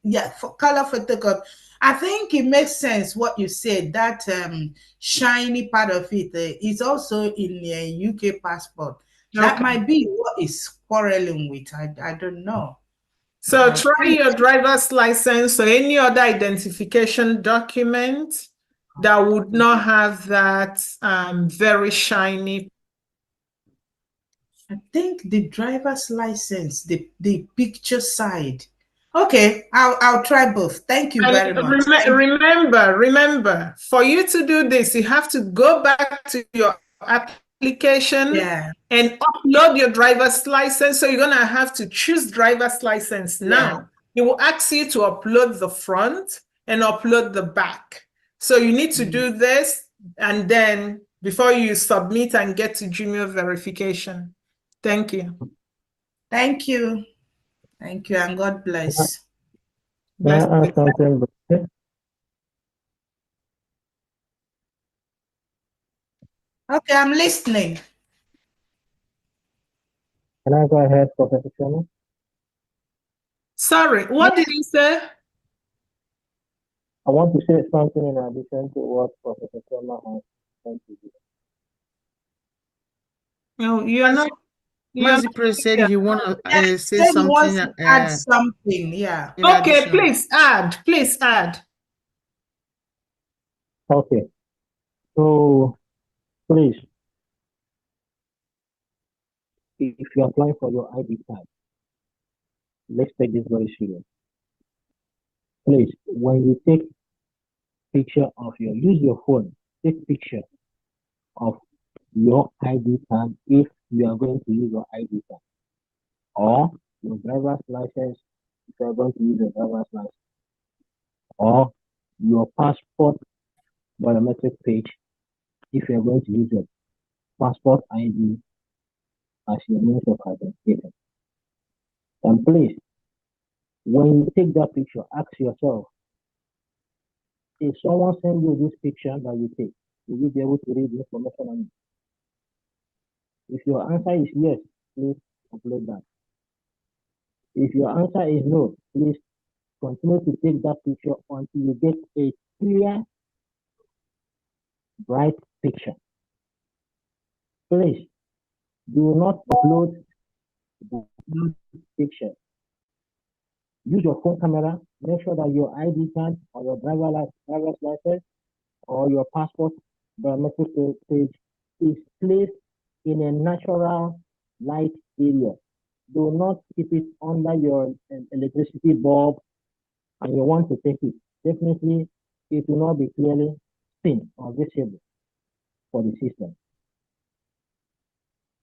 Yeah, for color photocopy. I think it makes sense what you said, that shiny part of it is also in a UK passport. That might be what is quarreling with. I don't know. So try your driver's license or any other identification document that would not have that very shiny. I think the driver's license, the picture side. Okay, I'll try both. Thank you very much. Remember, for you to do this, you have to go back to your application and upload your driver's license. So you're gonna have to choose driver's license now. It will ask you to upload the front and upload the back. So you need to do this, and then before you submit and get to Jumio verification. Thank you. Thank you. Thank you, and God bless. May I ask something? Okay, I'm listening. Can I go ahead, Professor Sherman? Sorry, what did you say? I want to say something in addition to what Professor Sharma has said to you. No, you are not. You are Mazi not Praise said here. he want to say Said he wants something to add something. Yeah. in Okay, addition. please add. Please add. Okay. So please, if you're applying for your ID card, let's take this very serious. Please, when you take picture of use your phone, take picture of your ID card if you are going to use your ID card, or your driver's license if you are going to use your driver's license, or your passport biometric page if you are going to use your passport ID as your means of identification. And please, when you take that picture, ask yourself, if someone sends you this picture that you take, will you be able to read the information on it? If your answer is yes, please upload that. If your answer is no, please continue to take that picture until you get a clear, bright picture. Please do not upload pictures. Use your phone camera. Make sure that your ID card or your driver's license or your passport biometric page is placed in a natural light area. Do not keep it under your electricity bulb and you want to take it. Definitely, it will not be clearly seen or visible for the system.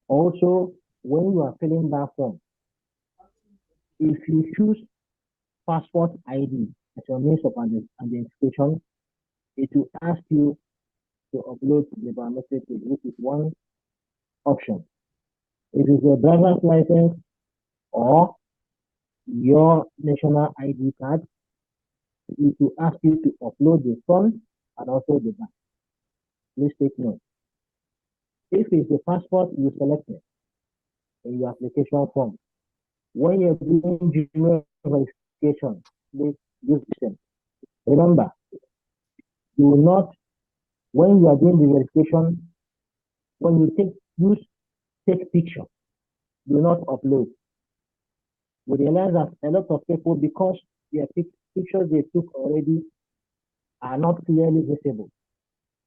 Also, when you are filling that form, if you choose passport ID as your means of identification, it will ask you to upload the biometric page, which is one option. If it's your driver's license or your national ID card, it will ask you to upload the front and also the back. Please take note. If it's the passport you selected in your application form, when you're doing Gmail verification, please use the same. Remember, do not, when you are doing the verification, when you take picture, do not upload. We realize that a lot of people, because their pictures they took already are not clearly visible.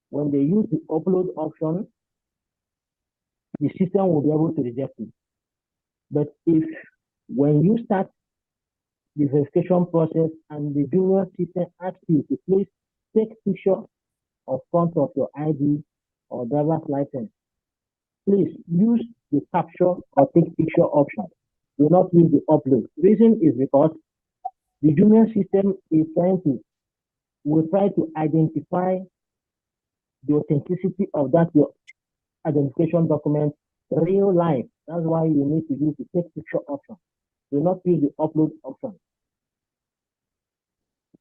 When they use the upload option, the system will be able to reject it. But if when you start the verification process and the junior system asks you to please take picture of front of your ID or driver's license, please use the capture or take picture option. Do not use the upload. Reason is because the junior system is will try to identify the authenticity of that your identification document real life. That's why you need to use the take picture option. Do not use the upload option.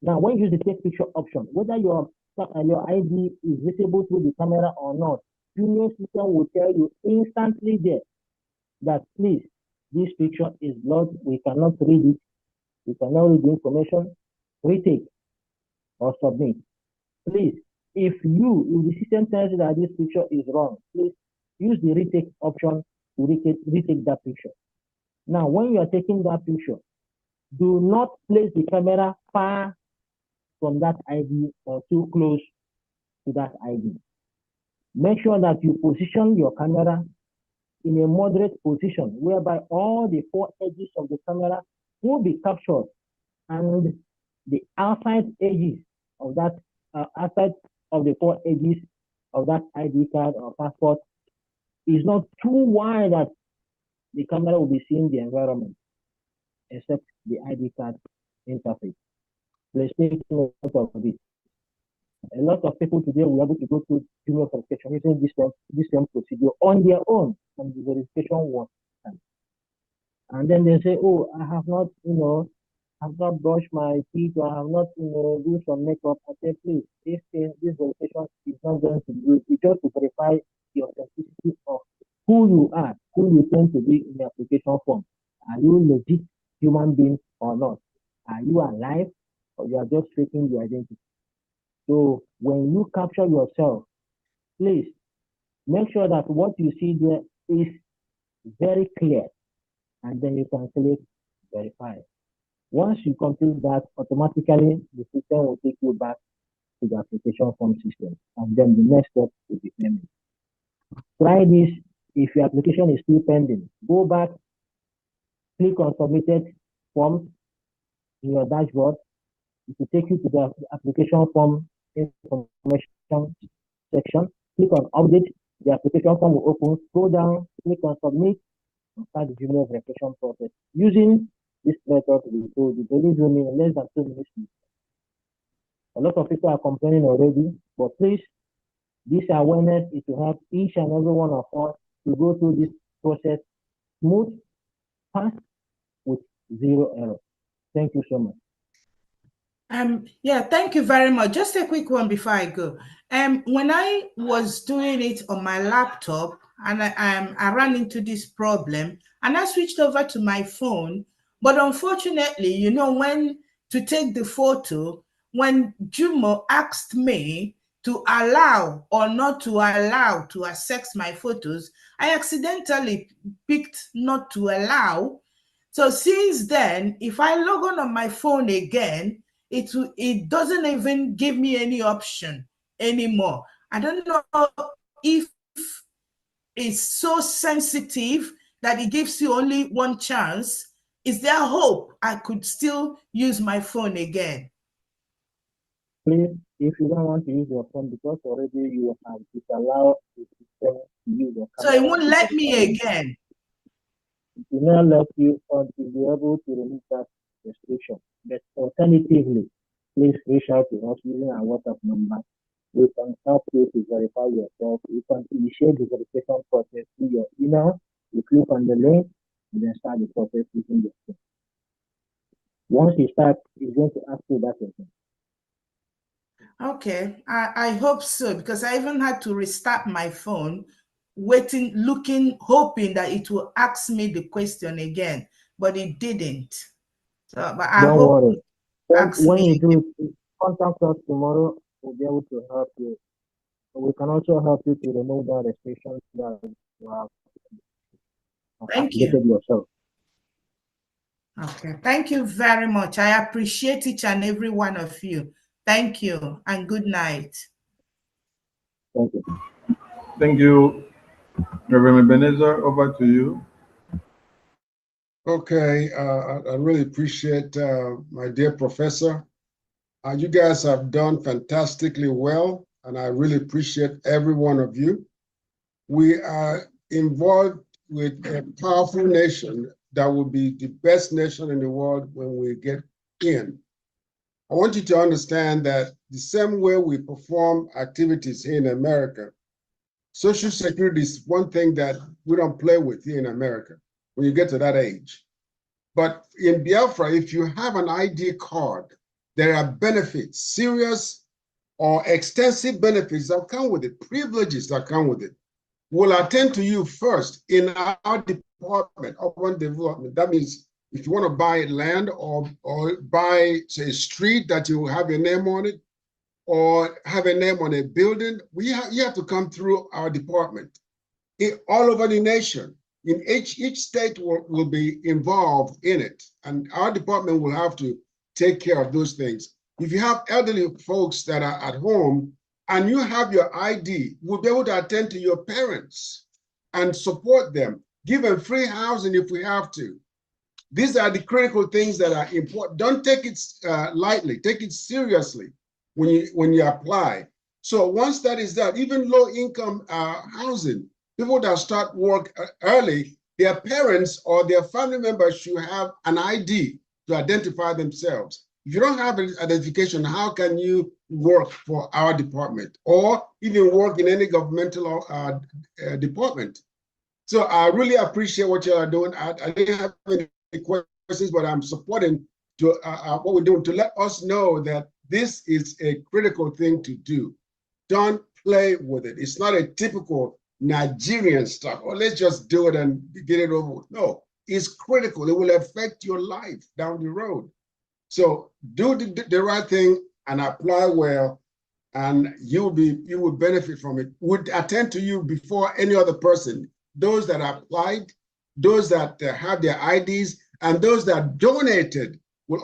Now, when you use the take picture option, whether your ID is visible through the camera or not, junior system will tell you instantly there that please, this picture is blocked. We cannot read it. We cannot read the information. Retake or submit. Please, if the system tells you that this picture is wrong, please use the retake option to retake that picture. Now, when you are taking that picture, do not place the camera far from that ID or too close to that ID. Make sure that you position your camera in a moderate position whereby all the four edges of the camera will be captured and the outside edges of that outside of the four edges of that ID card or passport is not too wide that the camera will be seeing the environment except the ID card interface. Please take note of this. A lot of people today will be able to go through junior verification using this same procedure on their own, and the verification was done. And then they say, "Oh, I have not, I've not brushed my teeth, or I have not, do some makeup." I say, please, this verification is not going to do it. It's just to verify the authenticity of who you are, who you tend to be in the application form. Are you legit human being or not? Are you alive, or you are just faking your identity? So when you capture yourself, please make sure that what you see there is very clear, and then you can click verify. Once you complete that, automatically the system will take you back to the application form system, and then the next step will be payment. Try this. If your application is still pending, go back, click on submitted forms in your dashboard. It will take you to the application form information section. Click on update. The application form will open. Scroll down, click on submit, and start the junior verification process. Using this method, we told you, believe me, in less than 2 minutes. A lot of people are complaining already, but please, this awareness is to help each and every one of us to go through this process smooth, fast, with zero error. Thank you so much. Yeah, thank you very much. Just a quick one before I go. When I was doing it on my laptop and I ran into this problem and I switched over to my phone, but unfortunately, you know, when to take the photo, when Jumo asked me to allow or not to allow to access my photos, I accidentally picked not to allow. So since then, if I log on my phone again, it doesn't even give me any option anymore. I don't know if it's so sensitive that it gives you only one chance. Is there hope I could still use my phone again? Please, if you don't want to use your phone because already you have disallowed the system to use your camera. So it won't let me again. It will not let you until you're able to remove that restriction. But alternatively, please reach out to us using our WhatsApp number. We can help you to verify yourself. You can initiate the verification process through your email. You click on the link and then start the process using your phone. Once you start, it's going to ask you that again. Okay, I hope so, because I even had to restart my phone, waiting, looking, hoping that it will ask me the question again, but it didn't. So, but I Don't hope worry. it When you do it, contact us tomorrow. We'll be able to help you. We can also help you to remove that restriction that you have activated yourself. Okay, thank you very much. I appreciate each and every one of you. Thank you and good night. Thank you. Thank you. Reverend Ebenezer, over to you. Okay, I really appreciate my dear professor. You guys have done fantastically well, and I really appreciate every one of you. We are involved with a powerful nation that will be the best nation in the world when we get in. I want you to understand that the same way we perform activities here in America, Social Security is one thing that we don't play with here in America when you get to that age. But in Biafra, if you have an ID card, there are benefits, serious or extensive benefits that come with it, privileges that come with it. We'll attend to you first in our department, urban development. That means if you want to buy land or buy, say, a street that you have your name on it, or have a name on a building, you have to come through our department. All over the nation, in each state will be involved in it, and our department will have to take care of those things. If you have elderly folks that are at home and you have your ID, we'll be able to attend to your parents and support them, give them free housing if we have to. These are the critical things that are important. Don't take it lightly, take it seriously when you apply. So once that is done, even low-income housing, people that start work early, their parents or their family members should have an ID to identify themselves. If you don't have an identification, how can you work for our department or even work in any governmental department? So I really appreciate what you are doing. I didn't have any questions, but I'm supporting what we're doing to let us know that this is a critical thing to do. Don't play with it. It's not a typical Nigerian stuff. Or let's just do it and get it over with. No, it's critical. It will affect your life down the road. So do the right thing and apply well. and you will benefit from it. Would attend to you before any other person. Those that applied, those that have their IDs, and those that donated we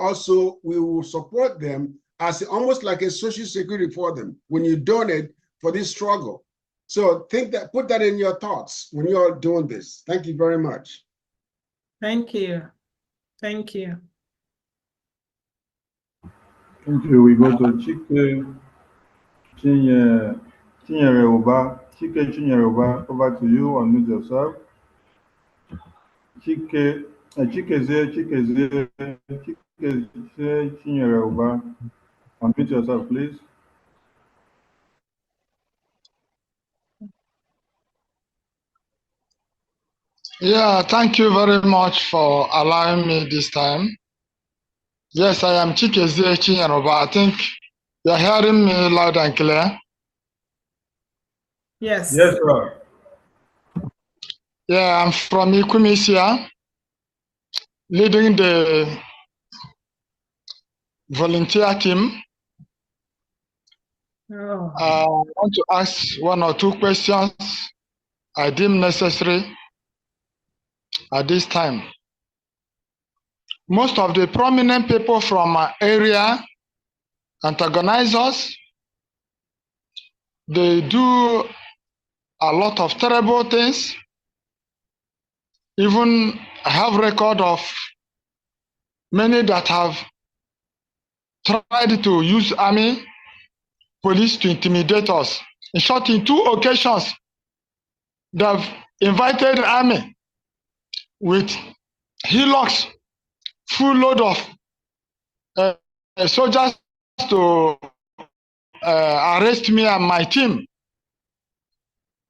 will support them as almost like a social security for them when you donate for this struggle. So put that in your thoughts when you're doing this. Thank you very much. Thank you. Thank you. Thank you. We go to Chike Chinyeroba. Chike Chinyeroba, over to you. Unmute yourself. Chike Chinyeroba. Unmute yourself, please. Yeah, thank you very much for allowing me this time. Yes, I am Chikezie Chinyeroba. I think you're hearing me loud and clear. Yes. Yes, sir. Yeah, I'm from Ikumisia, leading the volunteer team. Oh. I want to ask one or two questions I deem necessary at this time. Most of the prominent people from our area antagonize us. They do a lot of terrible things. Even I have record of many that have tried to use army, police to intimidate us. In short, in 2 occasions, they've invited army with hillocks full load of soldiers to arrest me and my team.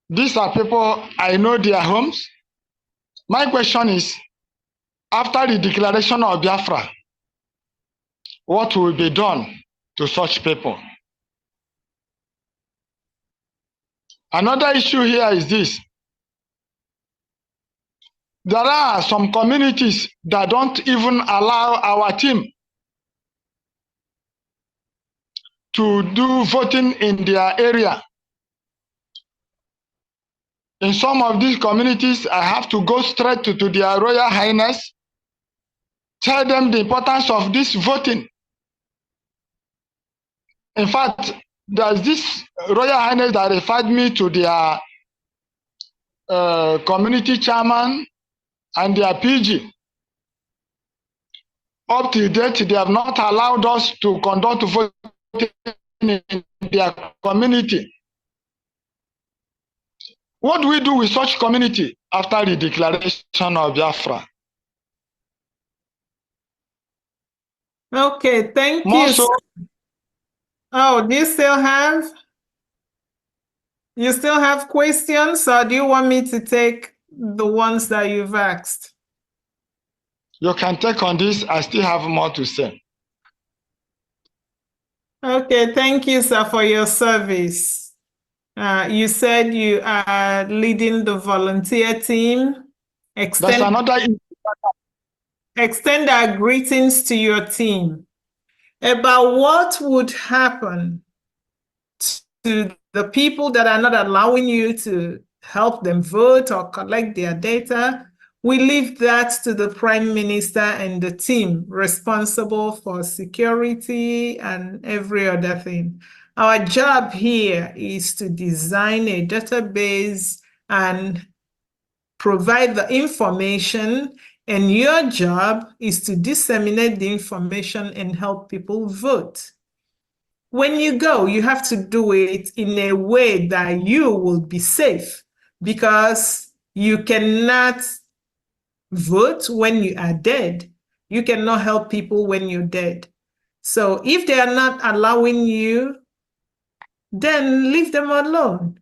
These are people, I know their homes. My question is, after the declaration of Biafra, what will be done to such people? Another issue here is this. There are some communities that don't even allow our team to do voting in their area. In some of these communities, I have to go straight to their Royal Highness, tell them the importance of this voting. In fact, there's this Royal Highness that referred me to their community chairman and their PG. Up to date, they have not allowed us to conduct voting in their community. What do we do with such community after the declaration of Biafra? Okay, thank More you. so, Oh, do you still have questions, or do you want me to take the ones that you've asked? you can take on this. I still have more to say. Okay, thank you, sir, for your service. You said you are leading the volunteer team. That's another issue. Extend our greetings to your team about what would happen to the people that are not allowing you to help them vote or collect their data. We leave that to the Prime Minister and the team responsible for security and every other thing. Our job here is to design a database and provide the information, and your job is to disseminate the information and help people vote. When you go, you have to do it in a way that you will be safe, because you cannot vote when you are dead. You cannot help people when you're dead. So if they are not allowing you, then leave them alone.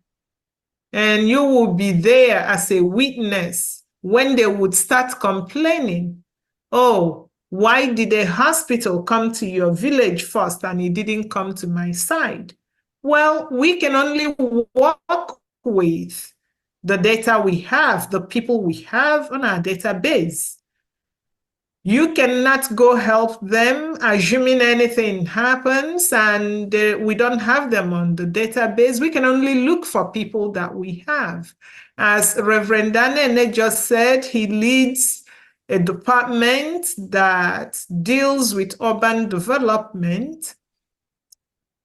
And you will be there as a witness when they would start complaining. Oh, why did a hospital come to your village first and it didn't come to my side? Well, we can only work with the data we have, the people we have on our database. You cannot go help them, assuming anything happens and we don't have them on the database. We can only look for people that we have. As Reverend Danene just said, he leads a department that deals with urban development.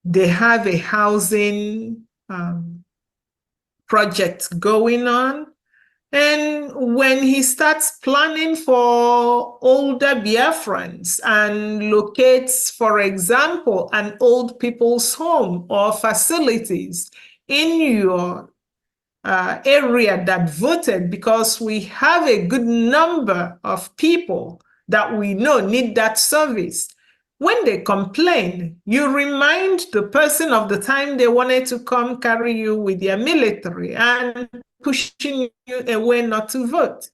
They have a housing project going on. And when he starts planning for older Biafrans and locates, for example, an old people's home or facilities in your area that voted, because we have a good number of people that we know need that service. When they complain, you remind the person of the time they wanted to come carry you with their military and pushing you away not to vote.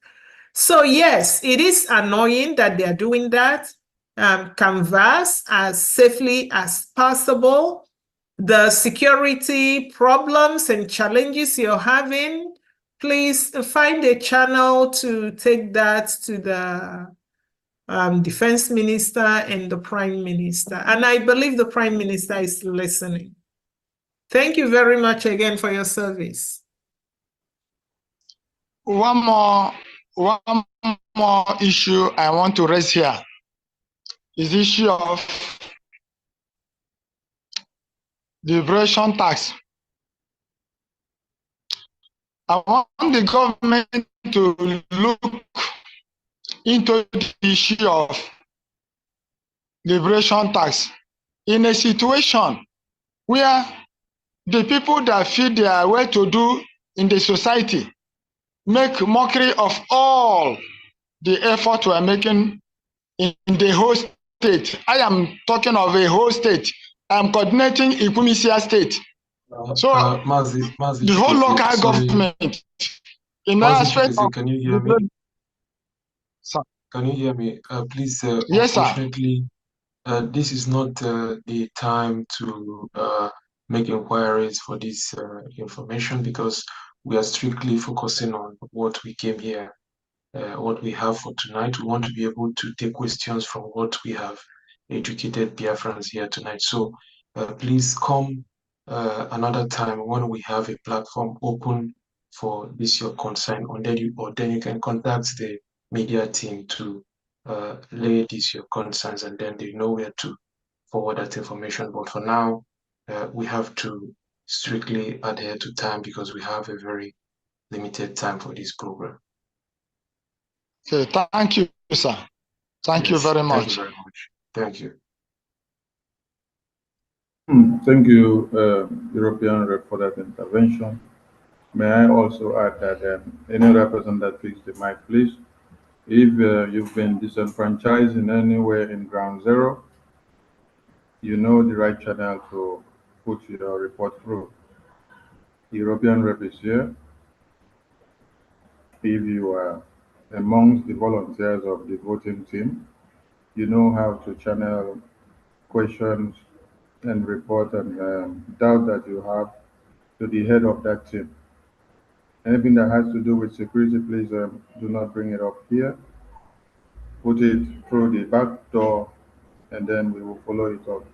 So yes, it is annoying that they're doing that. Canvass as safely as possible. The security problems and challenges you're having, please find a channel to take that to the defense minister and the prime minister. And I believe the prime minister is listening. Thank you very much again for your service. One more issue I want to raise here is the issue of liberation tax. I want the government to look into the issue of liberation tax in a situation where the people that feel they are well to do in the society make mockery of all the effort we are making in the whole state. I am talking of a whole state. I am coordinating Ikumisia state. So the whole local government in that aspect of, can you hear me? Can you hear me? Please, yes, unfortunately, this is not the time to make inquiries for this information, because we are strictly focusing on what we came here, what we have for tonight. We want to be able to take questions from what we have educated Biafrans here tonight. So please come another time when we have a platform open for this your concern, or then you can contact the media team to lay this your concerns, and then they know where to forward that information. But for now, we have to strictly adhere to time because we have a very limited time for this program. Okay, thank you, sir. Thank you very much. Thank you very much. Thank you. Thank you, European Rep, for that intervention. May I also add that any other person that picks the mic, please, if you've been disenfranchised in anywhere in ground zero, you know the right channel to put your report through. The European Rep is here. If you are amongst the volunteers of the voting team, you know how to channel questions and report and doubt that you have to the head of that team. Anything that has to do with security, please do not bring it up here. Put it through the back door, and then we will follow it up.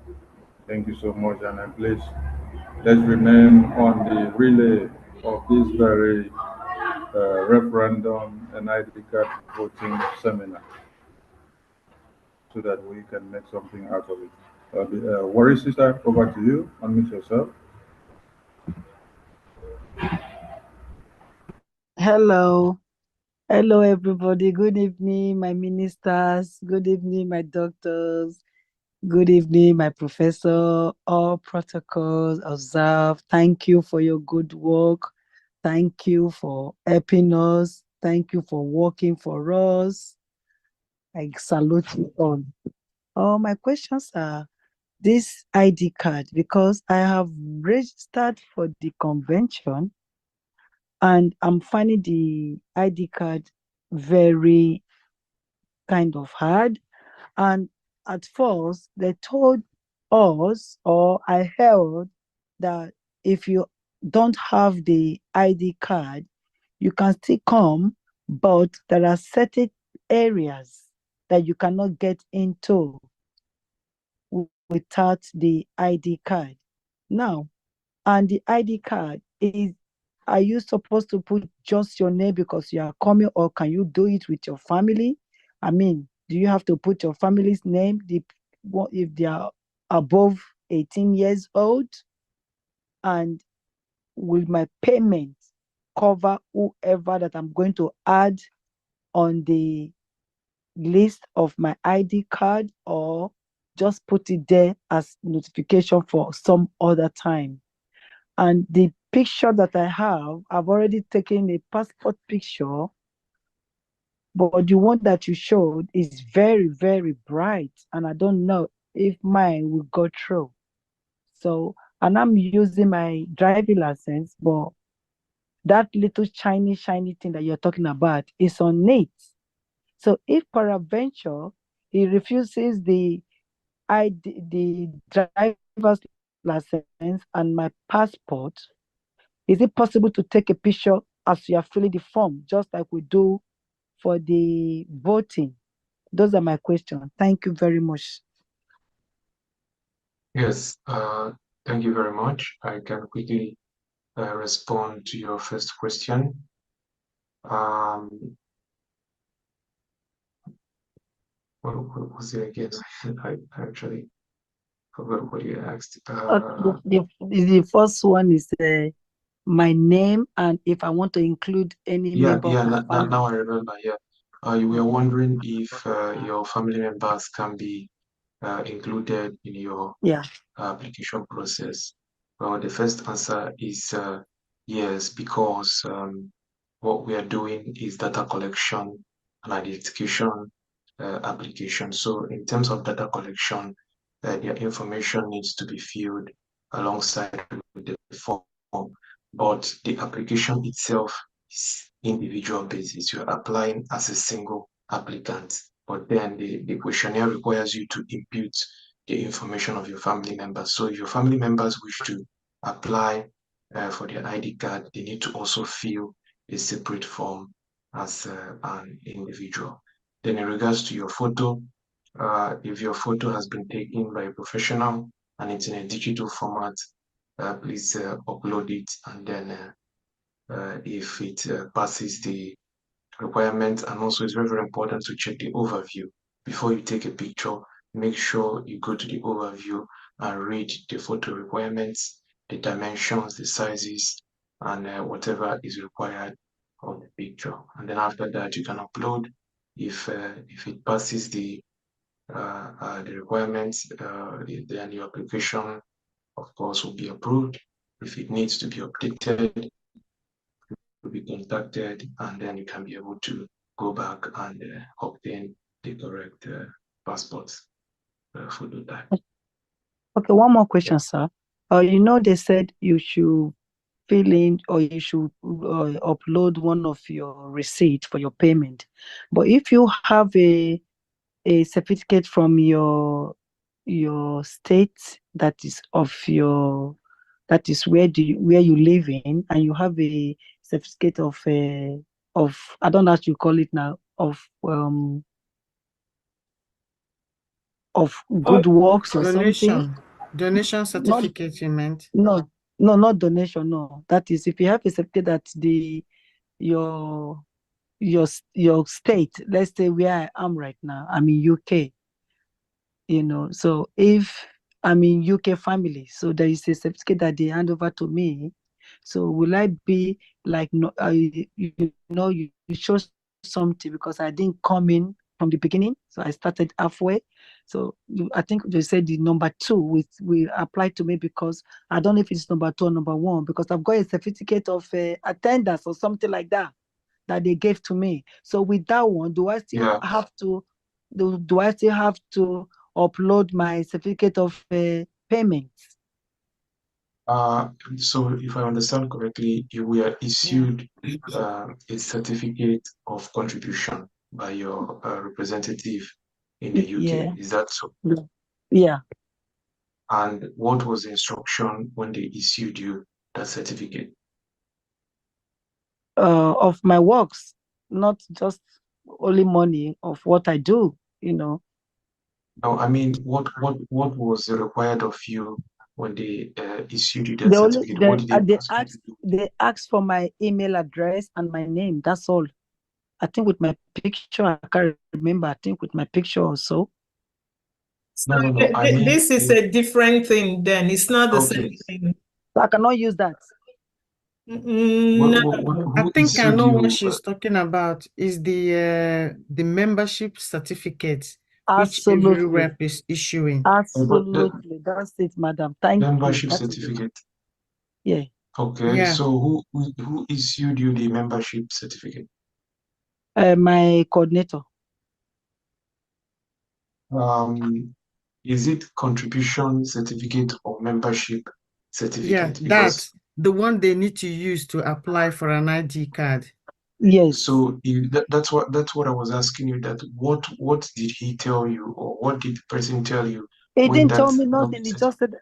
Thank you so much, and please, let's remain on the relay of this very referendum and ID card voting seminar, so that we can make something out of it. Warri sister, over to you. Unmute yourself. Hello. Hello, everybody. Good evening, my ministers. Good evening, my doctors. Good evening, my professor. All protocols observed. Thank you for your good work. Thank you for helping us. Thank you for working for us. I salute you all. My questions are this ID card, because I have registered for the convention and I'm finding the ID card very kind of hard. And at first, they told us, or I heard, that if you don't have the ID card, you can still come, but there are certain areas that you cannot get into without the ID card. Now, and the ID card is, are you supposed to put just your name because you are coming, or can you do it with your family? I mean, do you have to put your family's name if they are above 18 years old? And will my payment cover whoever that I'm going to add on the list of my ID card, or just put it there as notification for some other time? And the picture that I have, I've already taken a passport picture, but the one that you showed is very, very bright, and I don't know if mine will go through. So, and I'm using my driving license, but that little shiny thing that you're talking about is on it. So if peradventure he refuses the driver's license and my passport, is it possible to take a picture as you are filling the form, just like we do for the voting? Those are my questions. Thank you very much. Yes, thank you very much. I can quickly respond to your first question. What was it again? I actually forgot what you asked. The first one is my name, and if I want to include any member of my family. Now I remember. Yeah, you were wondering if your family members can be included in your application process. Well, the first answer is yes, because what we are doing is data collection and identification application. So in terms of data collection, their information needs to be filled alongside with the form, but the application itself is individual basis. You're applying as a single applicant, but then the questionnaire requires you to input the information of your family members. So if your family members wish to apply for their ID card, they need to also fill a separate form as an individual. Then in regards to your photo, if your photo has been taken by a professional and it's in a digital format, please upload it, and then if it passes the requirements, and also it's very, very important to check the overview before you take a picture. Make sure you go to the overview and read the photo requirements, the dimensions, the sizes, and whatever is required of the picture. And then after that, you can upload. If it passes the requirements, then your application, of course, will be approved. If it needs to be updated, will be contacted, and then you can be able to go back and obtain the correct passports photo type. Okay, one more question, sir. You know, they said you should fill in, or you should upload one of your receipts for your payment. But if you have a certificate from your state that is where you live in, and you have a certificate of I don't know how you call it now, of good works or donation. something. Donation certificate, you meant? No, not donation. No, that is if you have a certificate that your state, let's say where I am right now, I'm in UK. So if I'm in UK family, so there is a certificate that they hand over to me. So will I be like, no, you show something because I didn't come in from the beginning, so I started halfway. So I think they said the number 2 will apply to me, because I don't know if it's number 2 or number 1, because I've got a certificate of attendance or something like that they gave to me. So with that one, do I still have to upload my certificate of payment? So if I understand correctly, you were issued a certificate of contribution by your representative in the UK. Yeah. Is that so? Yeah. And what was the instruction when they issued you that certificate? Of my works, not just only money, of what I do. you know. No, I mean, what was required of you when they issued you that They only certificate? What did they ask you to do? they asked for my email address and my name. That's all. I think with my picture, I can't remember. I think with my picture also. No, no, no. I mean, this is a different thing then. It's not the okay. same thing. So I cannot use that. No. I Who think I issued know what you? she's talking about is the membership certificate which every Absolutely. rep is issuing. Absolutely. That's it, madam. Thank you. Membership That is it. certificate. Yeah. Okay, Yeah. so who issued you the membership certificate? My coordinator. Is it contribution certificate or membership Yeah, certificate? Because that's the one they need to use to apply for an ID card. Yes. so that's what I was asking you. That what did he tell you, or what did the person tell you He when didn't tell that me nothing. He just said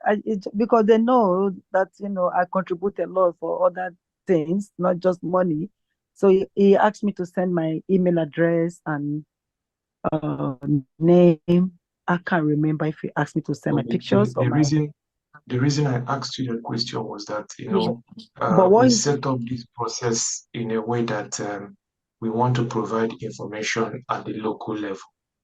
because they know that I contribute a lot for other things, not just money. So he asked me to send my email address and name. I can't remember if he asked me to send my pictures or my. The reason I asked you that question was that, But what we he, set up this process in a way that we want to provide information at the local level.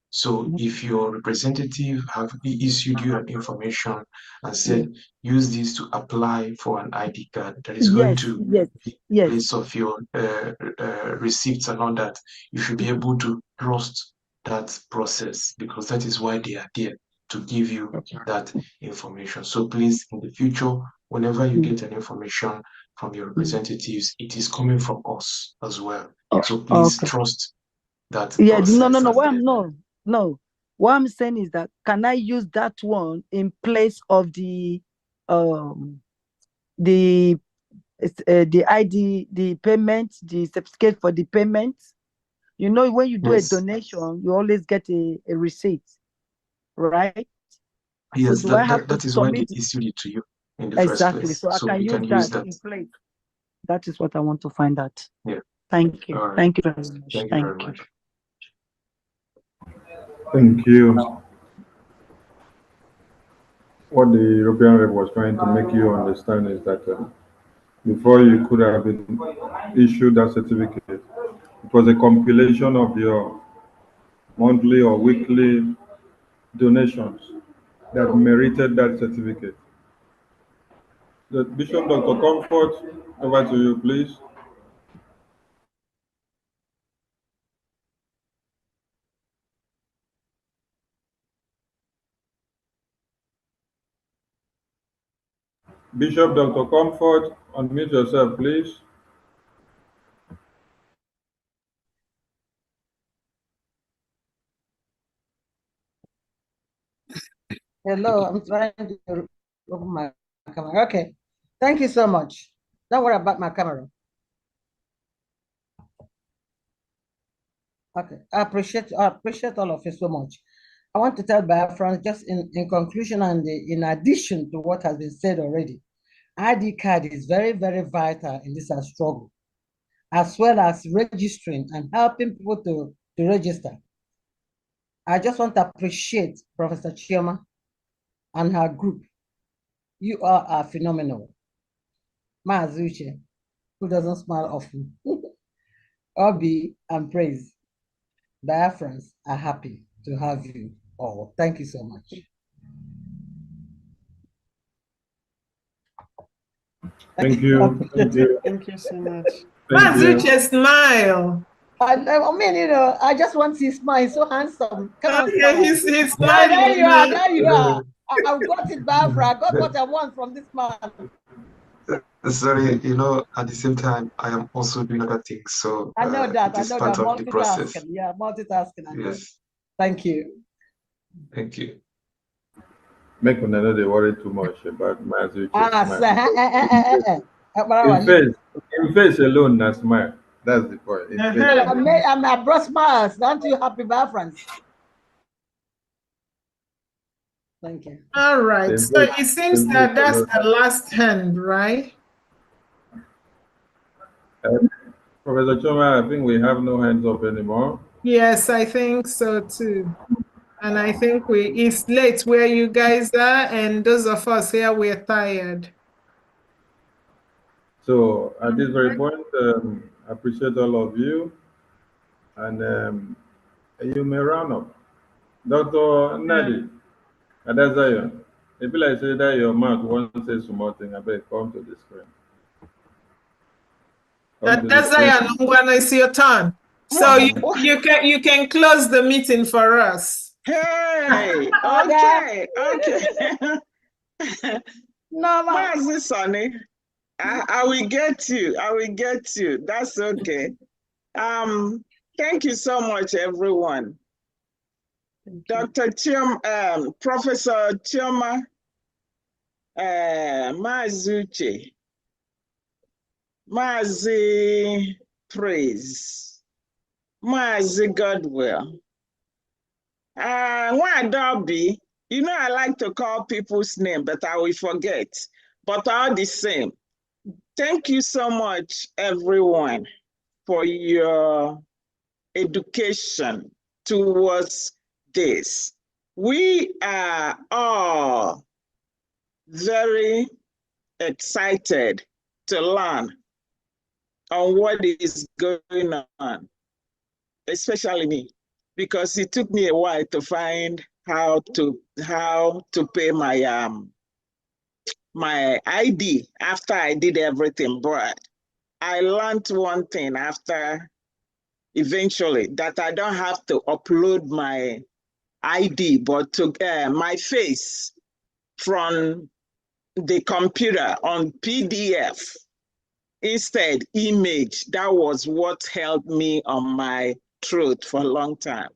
So if your representative have issued you an information and said, use this to apply for an ID card that is going to be in place of your receipts and all that, you should be able to trust that process, because that is why they are there, to give you that information. So please, in the future, whenever you get an information from your representatives, it is coming from us as well. So please trust that process. No. What I'm saying is that can I use that one in place of the ID, the payment, the certificate for the payment? When you do a donation, you always get a receipt, right? Yes, so do I have that to is why they submit issued it to you in the first exactly? place. So I can we use can that use that. in place. That is what I want to find out. Yeah. Thank you. All right. Thank you very much. Thank you very much. Thank you. What the European rep was trying to make you understand is that before you could have been issued that certificate, it was a compilation of your monthly or weekly donations that merited that certificate. The Bishop Dr. Comfort, over to you, please. Bishop Dr. Comfort, unmute yourself, please. Hello, I'm trying to open my camera. Okay, thank you so much. Don't worry about my camera. Okay, I appreciate all of you so much. I want to tell BIAFRA, just in conclusion and in addition to what has been said already, ID card is very, very vital in this struggle, as well as registering and helping people to register. I just want to appreciate Professor Chioma and her group. You are phenomenal. Mazuche, who doesn't smile often. Obi and praise. Biafrans are happy to have you all. Thank you so much. Thank you. Thank you. Thank you so much. Mazuche, smile. I mean, I just want to smile. He's so handsome. Come on, Okay, smile. he's smiling. There you are. There you are. I've got it, Biafra. I got what I want from this man. Sorry, at the same time, I am also doing other things. So I know that. it is part of the process. Yeah, multitasking. Yes. Thank you. Thank you. Make another they worry too much about Mazuche. In face alone, that's smile. That's the point. I brought smiles. Aren't you happy, Biafrans? Thank you. All right. So it seems that that's the last hand, right? Professor Choma, I think we have no hands up anymore. Yes, I think so too. And I think it's late where you guys are, and those of us here, we're tired. So at this very point, I appreciate all of you, and you may round up. Dr. Nadi, Adazayon, if I say that your mouth won't say something, I beg come to the screen. That's Zion, it's your turn. So you can close the meeting for us. Hey, okay. No, Mazi Sonny, I will get you. I will get you. That's okay. Thank you so much, everyone. Dr. Chioma, Professor Chioma, Mazuche, Mazi Praise, Mazi Godwill. Dobby, you know, I like to call people's name, but I will forget. But all the same, thank you so much, everyone, for your education towards this. We are all very excited to learn on what is going on, especially me, because it took me a while to find how to pay my my ID after I did everything. But I learned one thing after eventually, that I don't have to upload my ID, but to my face from the computer on PDF. Instead, image. That was what helped me on my truth for a long time.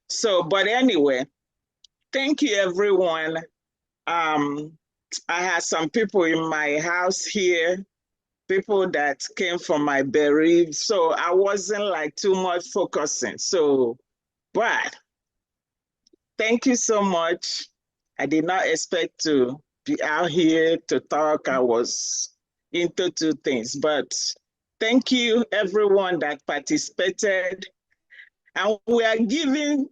So, but anyway, thank you, everyone. I had some people in my house here, people that came from my bereaved, so I wasn't like too much focusing. So, but thank you so much. I did not expect to be out here to talk. I was into two things, but thank you everyone that participated. And we are giving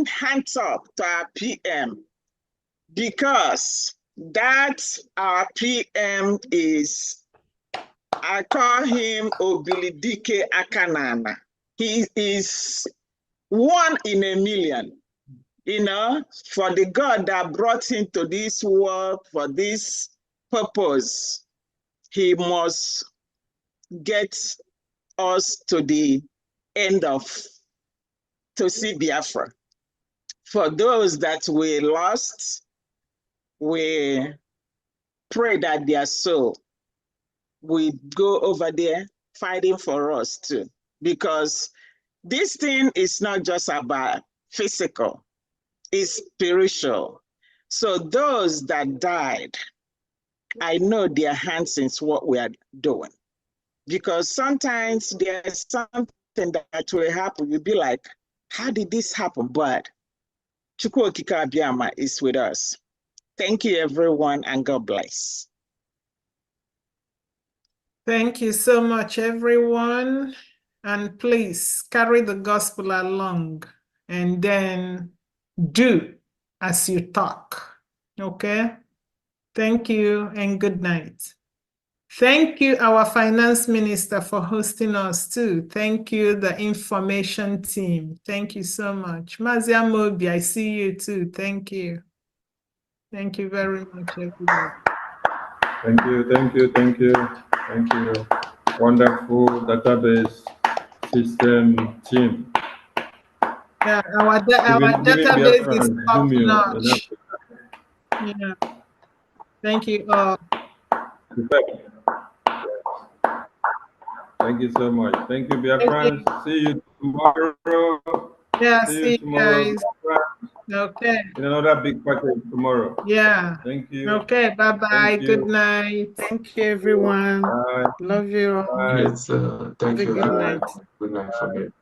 hands up to our PM, because that our PM is, I call him Obilidike Akanana. He is 1 in a million, you know, for the God that brought him to this world for this purpose. He must get us to the end to see Biafra. For those that we lost, we pray that their soul will go over there fighting for us too, because this thing is not just about physical, it's spiritual. So those that died, I know their hands in what we are doing, because sometimes there's something that will happen. You'll be like, how did this happen? But Chukwu Okike Abiyama is with us. Thank you, everyone, and God bless. Thank you so much, everyone. And please carry the gospel along and then do as you talk. Okay? Thank you and good night. Thank you, our finance minister, for hosting us too. Thank you, the information team. Thank you so much. Mazia Mobi, I see you too. Thank you. Thank you very much, everybody. Thank you. Wonderful database system team. Yeah, our database is top notch. Yeah. Thank you all. Thank you so much. Thank you, Biafrans. See you tomorrow. Yeah, see you tomorrow, guys. Okay. In another big party tomorrow. Yeah. Thank you. Okay, bye-bye. Good night. Thank you, everyone. Bye. Love you all. Bye. Yes, thank you. Good night. Good night for me.